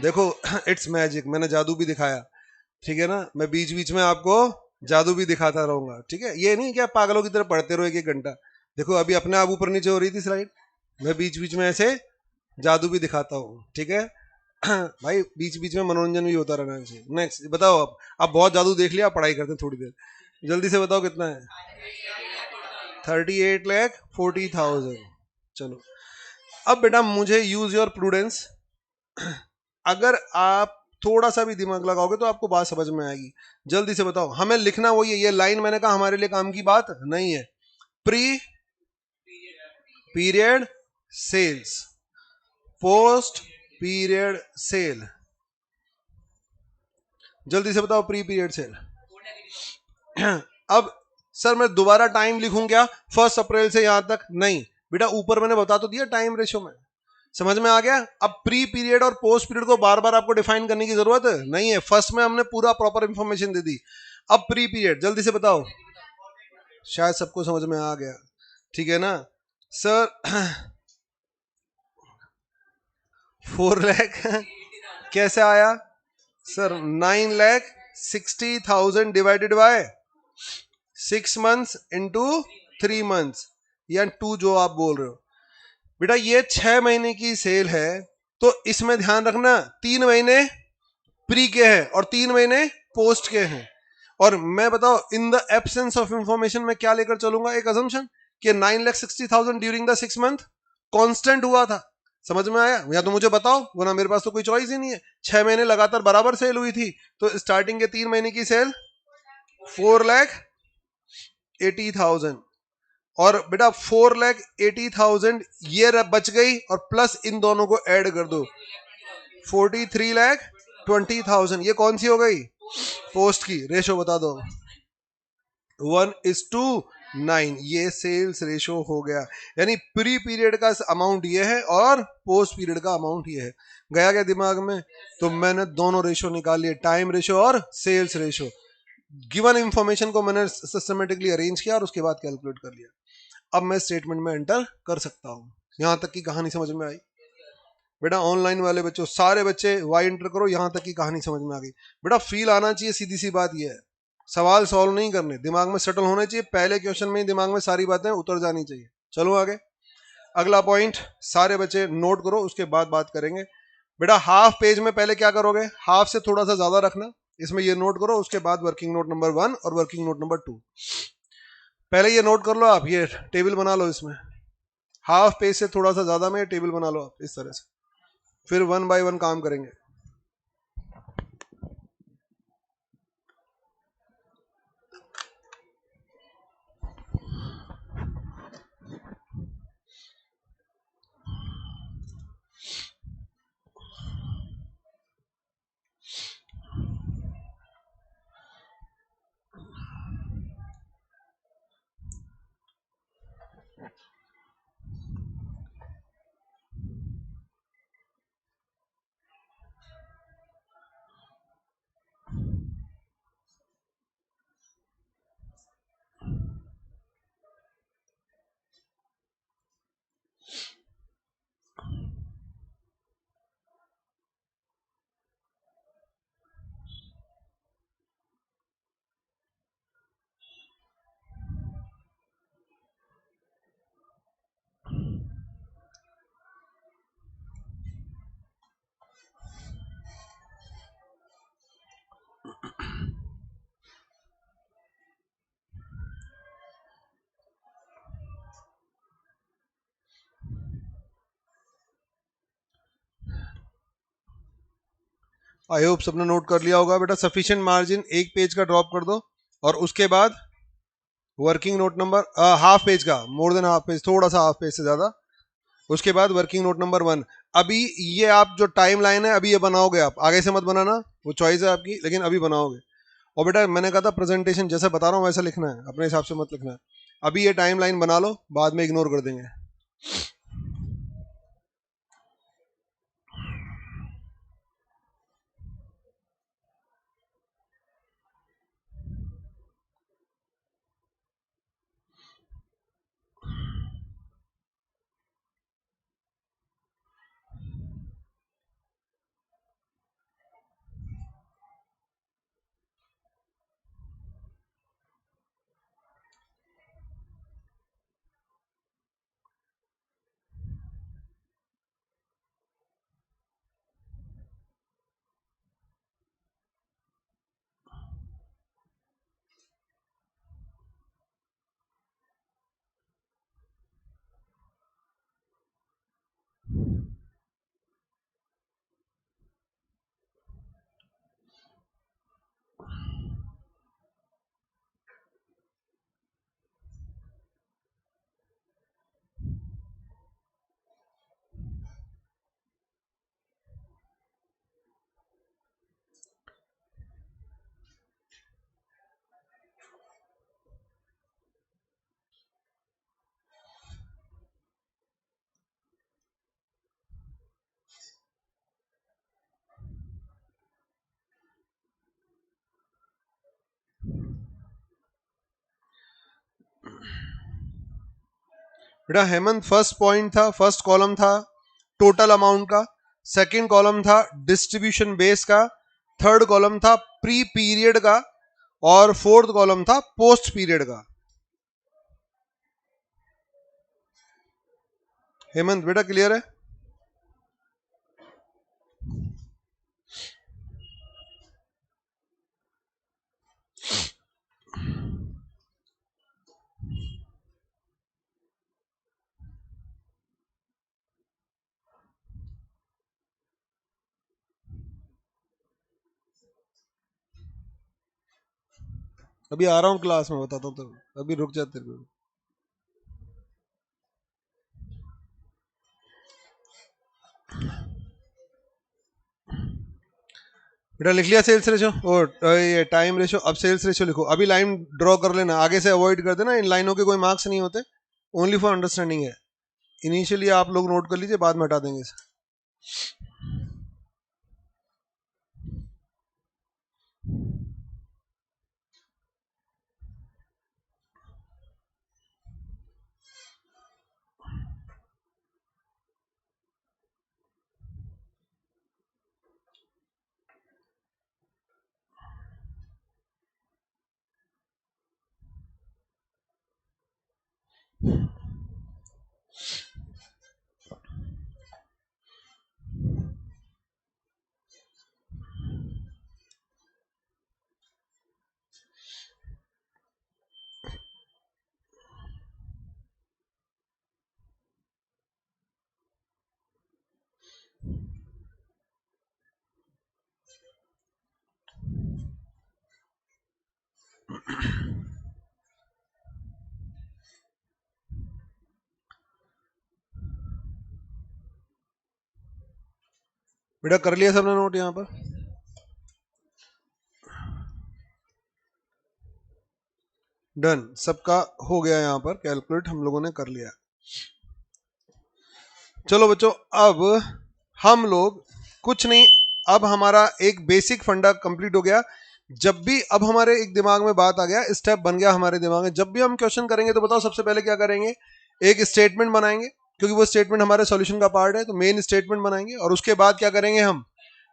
देखो इट्स मैजिक, मैंने जादू भी दिखाया, ठीक है ना। मैं बीच बीच में आपको जादू भी दिखाता रहूंगा, ठीक है। ये नहीं क्या पागलों की तरह पढ़ते रहो एक एक घंटा। देखो अभी अपने आप ऊपर नीचे हो रही थी स्लाइड, मैं बीच बीच में ऐसे जादू भी दिखाता हूँ, ठीक है। भाई बीच बीच में मनोरंजन भी होता रहना चाहिए। नेक्स्ट बताओ, अब बहुत जादू देख लिया, पढ़ाई करते हैं थोड़ी देर, जल्दी से बताओ कितना है, 38,40,000। चलो अब बेटा मुझे यूज योर प्रूडेंस। अगर आप थोड़ा सा भी दिमाग लगाओगे तो आपको बात समझ में आएगी। जल्दी से बताओ, हमें लिखना वही है, ये लाइन मैंने कहा हमारे लिए काम की बात नहीं है। Pre period sales, post period sale. जल्दी से बताओ प्री पीरियड सेल। अब सर मैं दोबारा टाइम लिखूं क्या, 1 अप्रैल से यहां तक, नहीं बेटा ऊपर मैंने बता तो दिया टाइम रेशो में, समझ में आ गया। अब प्री पीरियड और पोस्ट पीरियड को बार बार आपको डिफाइन करने की जरूरत नहीं है, फर्स्ट में हमने पूरा प्रॉपर इंफॉर्मेशन दे दी। अब प्री पीरियड जल्दी से बताओ, शायद सबको समझ में आ गया, ठीक है ना सर। 4 लाख कैसे आया sir, 9,60,000 divided by 6 months into 3 months, या 2 जो आप बोल रहे हो। बेटा ये 6 महीने की सेल है, तो इसमें ध्यान रखना 3 महीने प्री के हैं और 3 महीने पोस्ट के हैं। और मैं बताओ in the absence of information में क्या लेकर चलूंगा, एक अजम्पशन कि 9,60,000 ड्यूरिंग द 6 मंथ कांस्टेंट हुआ था। समझ में आया, या तो मुझे बताओ, वरना मेरे पास तो कोई चॉइस ही नहीं है। 6 महीने लगातार बराबर सेल हुई थी, तो स्टार्टिंग के 3 महीने की सेल 4 लाख 80,000 और बेटा 4,80,000 ये बच गई और प्लस इन दोनों को ऐड कर दो 43,20,000 ये कौन सी हो गई पोस्ट की रेशो बता दो 1:9 ये सेल्स रेशो हो गया यानी प्री पीरियड का अमाउंट ये है और पोस्ट पीरियड का अमाउंट ये है गया क्या दिमाग में तो मैंने दोनों रेशो निकाल लिए टाइम रेशो और सेल्स रेशो गिवन इंफॉर्मेशन को मैंने सिस्टमेटिकली अरेंज किया और उसके बाद कैलकुलेट कर लिया अब मैं स्टेटमेंट में एंटर कर सकता हूं यहां तक की कहानी समझ में आई बेटा ऑनलाइन वाले बच्चों सारे बच्चे वाई एंटर करो यहां तक की कहानी समझ में आ गई बेटा फील आना चाहिए सीधी सी बात यह है सवाल सॉल्व नहीं करने दिमाग में सेटल होने चाहिए पहले क्वेश्चन में ही दिमाग में सारी बातें उतर जानी चाहिए चलो आगे अगला पॉइंट सारे बच्चे नोट करो उसके बाद बात करेंगे बेटा हाफ पेज में पहले क्या करोगे हाफ से थोड़ा सा ज्यादा रखना इसमें ये नोट करो उसके बाद वर्किंग नोट नंबर 1 और वर्किंग नोट नंबर 2 पहले ये नोट कर लो आप ये टेबल बना लो इसमें हाफ पेज से थोड़ा सा ज्यादा में टेबल बना लो आप इस तरह से फिर 1 बाय 1 काम करेंगे आई होप सबने नोट कर लिया होगा बेटा सफिशिएंट मार्जिन एक पेज का ड्रॉप कर दो और उसके बाद working note number half page का मोर देन हाफ पेज थोड़ा सा हाफ पेज से ज्यादा उसके बाद वर्किंग नोट नंबर 1 अभी ये आप जो टाइम लाइन है अभी ये बनाओगे आप आगे से मत बनाना वो चॉइस है आपकी लेकिन अभी बनाओगे और बेटा मैंने कहा था प्रेजेंटेशन जैसे बता रहा हूँ वैसा लिखना है अपने हिसाब से मत लिखना है अभी ये टाइम लाइन बना लो बाद में इग्नोर कर देंगे बेटा हेमंत फर्स्ट पॉइंट था फर्स्ट कॉलम था टोटल अमाउंट का सेकंड कॉलम था डिस्ट्रीब्यूशन बेस का थर्ड कॉलम था प्री पीरियड का और फोर्थ कॉलम था पोस्ट पीरियड का हेमंत बेटा क्लियर है अभी आ रहा हूँ क्लास में बताता हूँ, तो अभी रुक जाते हैं। बेटा लिख लिया सेल्स रेशो और ये टाइम रेशो। अब सेल्स रेशो लिखो, अभी लाइन ड्रॉ कर लेना, आगे से अवॉइड कर देना, इन लाइनों के कोई मार्क्स नहीं होते, ओनली फॉर अंडरस्टैंडिंग है। इनिशियली आप लोग नोट कर लीजिए, बाद में हटा देंगे इसे। बेटा कर लिया सबने नोट यहाँ पर? डन, सबका हो गया यहाँ पर कैलकुलेट, हम लोगों ने कर लिया। चलो बच्चों, अब हम लोग कुछ नहीं, अब हमारा एक बेसिक फंडा कंप्लीट हो गया। जब भी अब हमारे एक दिमाग में बात आ गया, स्टेप बन गया हमारे दिमाग में, जब भी हम क्वेश्चन करेंगे तो बताओ सबसे पहले क्या करेंगे? एक स्टेटमेंट बनाएंगे, क्योंकि वो स्टेटमेंट हमारे सॉल्यूशन का पार्ट है, तो मेन स्टेटमेंट बनाएंगे। और उसके बाद क्या करेंगे हम?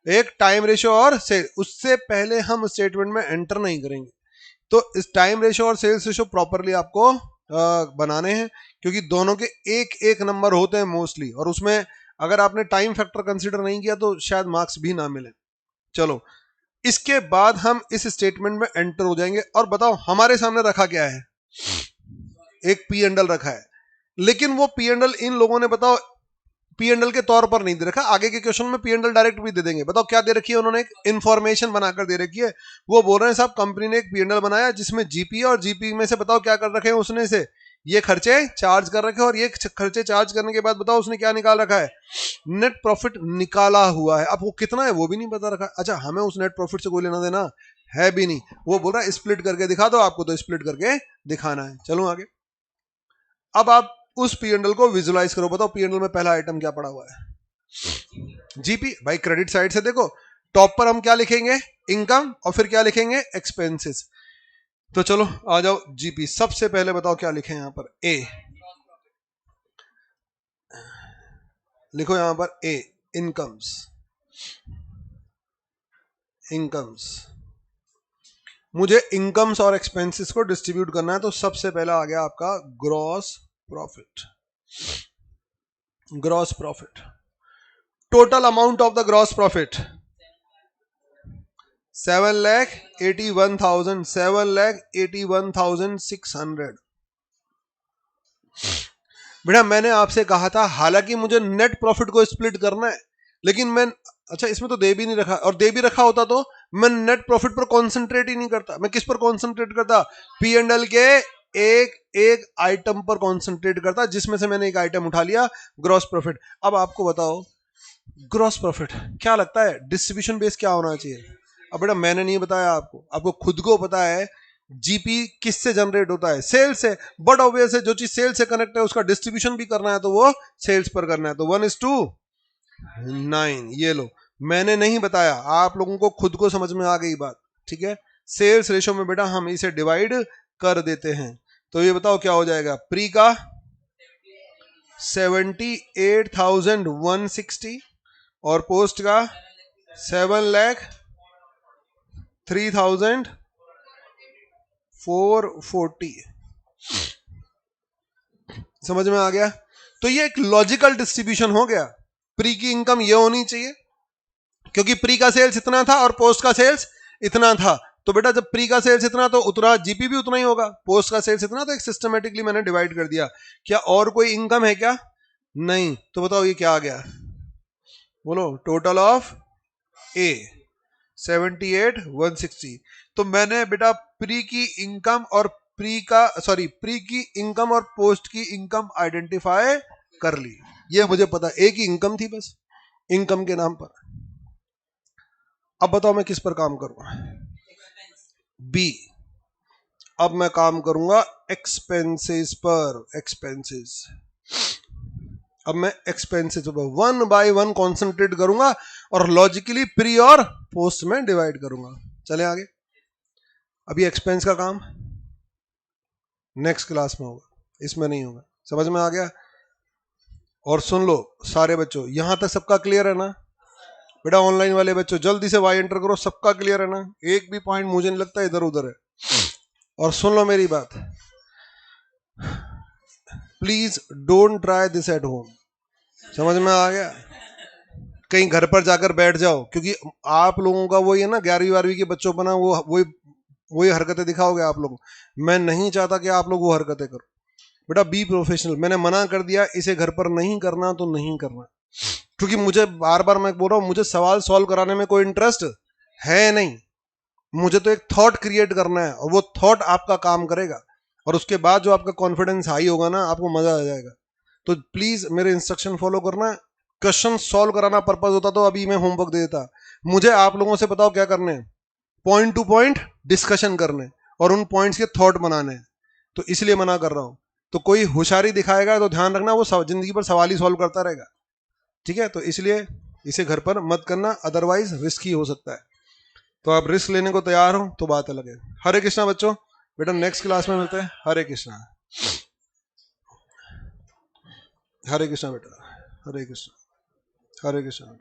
एक टाइम रेशियो और से, उससे पहले हम स्टेटमेंट में एंटर नहीं करेंगे। तो इस टाइम रेशो और सेल्स रेशो प्रॉपरली आपको बनाने हैं, क्योंकि दोनों के एक एक नंबर होते हैं मोस्टली, और उसमें अगर आपने टाइम फैक्टर कंसीडर नहीं किया तो शायद मार्क्स भी ना मिले। चलो, इसके बाद हम इस स्टेटमेंट में एंटर हो जाएंगे। और बताओ हमारे सामने रखा क्या है? एक पी एंडल रखा है, लेकिन वो पी एंडल इन लोगों ने बताओ पी एंडल के तौर पर नहीं दे रखा, आगे के क्वेश्चन में पी एंडल डायरेक्ट भी दे देंगे। बताओ क्या दे रखी है उन्होंने? एक इंफॉर्मेशन बनाकर दे रखी है। वो बोल रहे हैं साहब कंपनी ने एक पी एंडल बनाया जिसमें जीपी और जीपी में से बताओ क्या कर रखे हैं उसने, से ये खर्चे चार्ज कर रखे हैं, और ये खर्चे चार्ज करने के बाद बताओ उसने क्या निकाल रखा है? नेट प्रॉफिट निकाला हुआ है। अब वो कितना है वो भी नहीं बता रखा। अच्छा, हमें उस नेट प्रॉफिट से कोई लेना देना है भी नहीं। वो बोल रहा है स्प्लिट करके दिखा दो, आपको तो स्प्लिट करके दिखाना है। चलो आगे, अब आप उस पी एंडल को विजुलाइज करो। बताओ पी एंडल में पहला आइटम क्या पड़ा हुआ है? जीपी। भाई क्रेडिट साइड से देखो, टॉप पर हम क्या लिखेंगे? इनकम, और फिर क्या लिखेंगे? एक्सपेंसेस। तो चलो आ जाओ, जीपी सबसे पहले बताओ क्या लिखें यहां पर? ए लिखो यहां पर, ए इनकम्स। इनकम्स, मुझे इनकम्स और एक्सपेंसेस को डिस्ट्रीब्यूट करना है, तो सबसे पहला आ गया आपका gross profit. Gross profit, total amount of the gross profit 7,81,000, 7,81,600। बेटा मैंने आपसे कहा था, हालांकि मुझे नेट प्रॉफिट को स्प्लिट करना है, लेकिन मैं, अच्छा इसमें तो दे भी नहीं रखा, और दे भी रखा होता तो मैं नेट प्रॉफिट पर कॉन्सेंट्रेट ही नहीं करता। मैं किस पर कॉन्सेंट्रेट करता? पी एंड एल के एक एक आइटम पर कॉन्सेंट्रेट करता, जिसमें से मैंने एक आइटम उठा लिया, ग्रॉस प्रॉफिट। अब आपको बताओ ग्रॉस प्रॉफिट क्या लगता है डिस्ट्रीब्यूशन बेस क्या होना चाहिए? अब बेटा मैंने नहीं बताया आपको, आपको खुद को पता है जीपी किससे जनरेट होता है? सेल से। बट ऑब्वियस है, जो चीज सेल से कनेक्ट है उसका डिस्ट्रीब्यूशन भी करना है, तो वो सेल्स पर करना है, तो 1:9। ये लो, मैंने नहीं बताया, आप लोगों को खुद को समझ में आ गई बात, ठीक है? सेल्स रेशो में बेटा हम इसे डिवाइड कर देते हैं, तो ये बताओ क्या हो जाएगा? प्री का 78,160 और पोस्ट का 7,03,440। समझ में आ गया? तो ये एक लॉजिकल डिस्ट्रीब्यूशन हो गया। प्री की इनकम ये होनी चाहिए, क्योंकि प्री का सेल्स इतना था और पोस्ट का सेल्स इतना था, तो बेटा जब प्री का सेल्स इतना तो उतना जीपी भी उतना ही होगा। पोस्ट का सेल्स इतना, तो एक सिस्टमेटिकली मैंने डिवाइड कर दिया। क्या और कोई इनकम है क्या? नहीं। तो बताओ ये क्या आ गया? बोलो, टोटल ऑफ ए 78,160। तो मैंने बेटा प्री की इनकम और प्री की इनकम और पोस्ट की इनकम आइडेंटिफाई कर ली। ये मुझे पता, एक ही इनकम थी बस, इनकम के नाम पर। अब बताओ मैं किस पर काम करूंगा? बी। अब मैं काम करूंगा एक्सपेंसेस पर। एक्सपेंसेस, अब मैं एक्सपेंसेस पर वन बाय वन कॉन्सेंट्रेट करूंगा और लॉजिकली प्री और पोस्ट में डिवाइड करूंगा। चले आगे। अभी एक्सपेंस का काम नेक्स्ट क्लास में होगा, इसमें नहीं होगा। समझ में आ गया? और सुन लो सारे बच्चों, यहां तक सबका क्लियर है ना? बेटा ऑनलाइन वाले बच्चों जल्दी से वाई एंटर करो, सबका क्लियर है ना? एक भी पॉइंट मुझे नहीं लगता इधर उधर है। और सुन लो मेरी बात, please don't try this at home. समझ में आ गया? कहीं घर पर जाकर बैठ जाओ, क्योंकि आप लोगों का वही है ना, 11वीं 12वीं के बच्चों बना वो वही हरकतें दिखाओगे आप लोग। मैं नहीं चाहता कि आप लोग वो हरकतें करो। बेटा बी प्रोफेशनल। मैंने मना कर दिया, इसे घर पर नहीं करना तो नहीं करना, क्योंकि मुझे बार बार मैं बोल रहा हूं, मुझे सवाल सॉल्व कराने में कोई इंटरेस्ट है नहीं। मुझे तो एक थॉट क्रिएट करना है और वो थॉट आपका काम करेगा, और उसके बाद जो आपका कॉन्फिडेंस हाई होगा ना, आपको मजा आ जाएगा। तो प्लीज मेरे इंस्ट्रक्शन फॉलो करना। क्वेश्चन सॉल्व कराना पर्पज होता तो अभी मैं होमवर्क दे देता। मुझे आप लोगों से बताओ क्या करने, पॉइंट टू पॉइंट डिस्कशन करने और उन पॉइंट्स के थॉट बनाने। तो इसलिए मना कर रहा हूं। तो कोई होशियारी दिखाएगा तो ध्यान रखना वो जिंदगी पर सवाल ही सॉल्व करता रहेगा। ठीक है? तो इसलिए इसे घर पर मत करना, अदरवाइज रिस्की हो सकता है। तो आप रिस्क लेने को तैयार हो तो बात अलग है। हरे कृष्णा बच्चों, बेटा नेक्स्ट क्लास में मिलते हैं। हरे कृष्णा। हरे कृष्णा बेटा, हरे कृष्णा, हरे कृष्णा।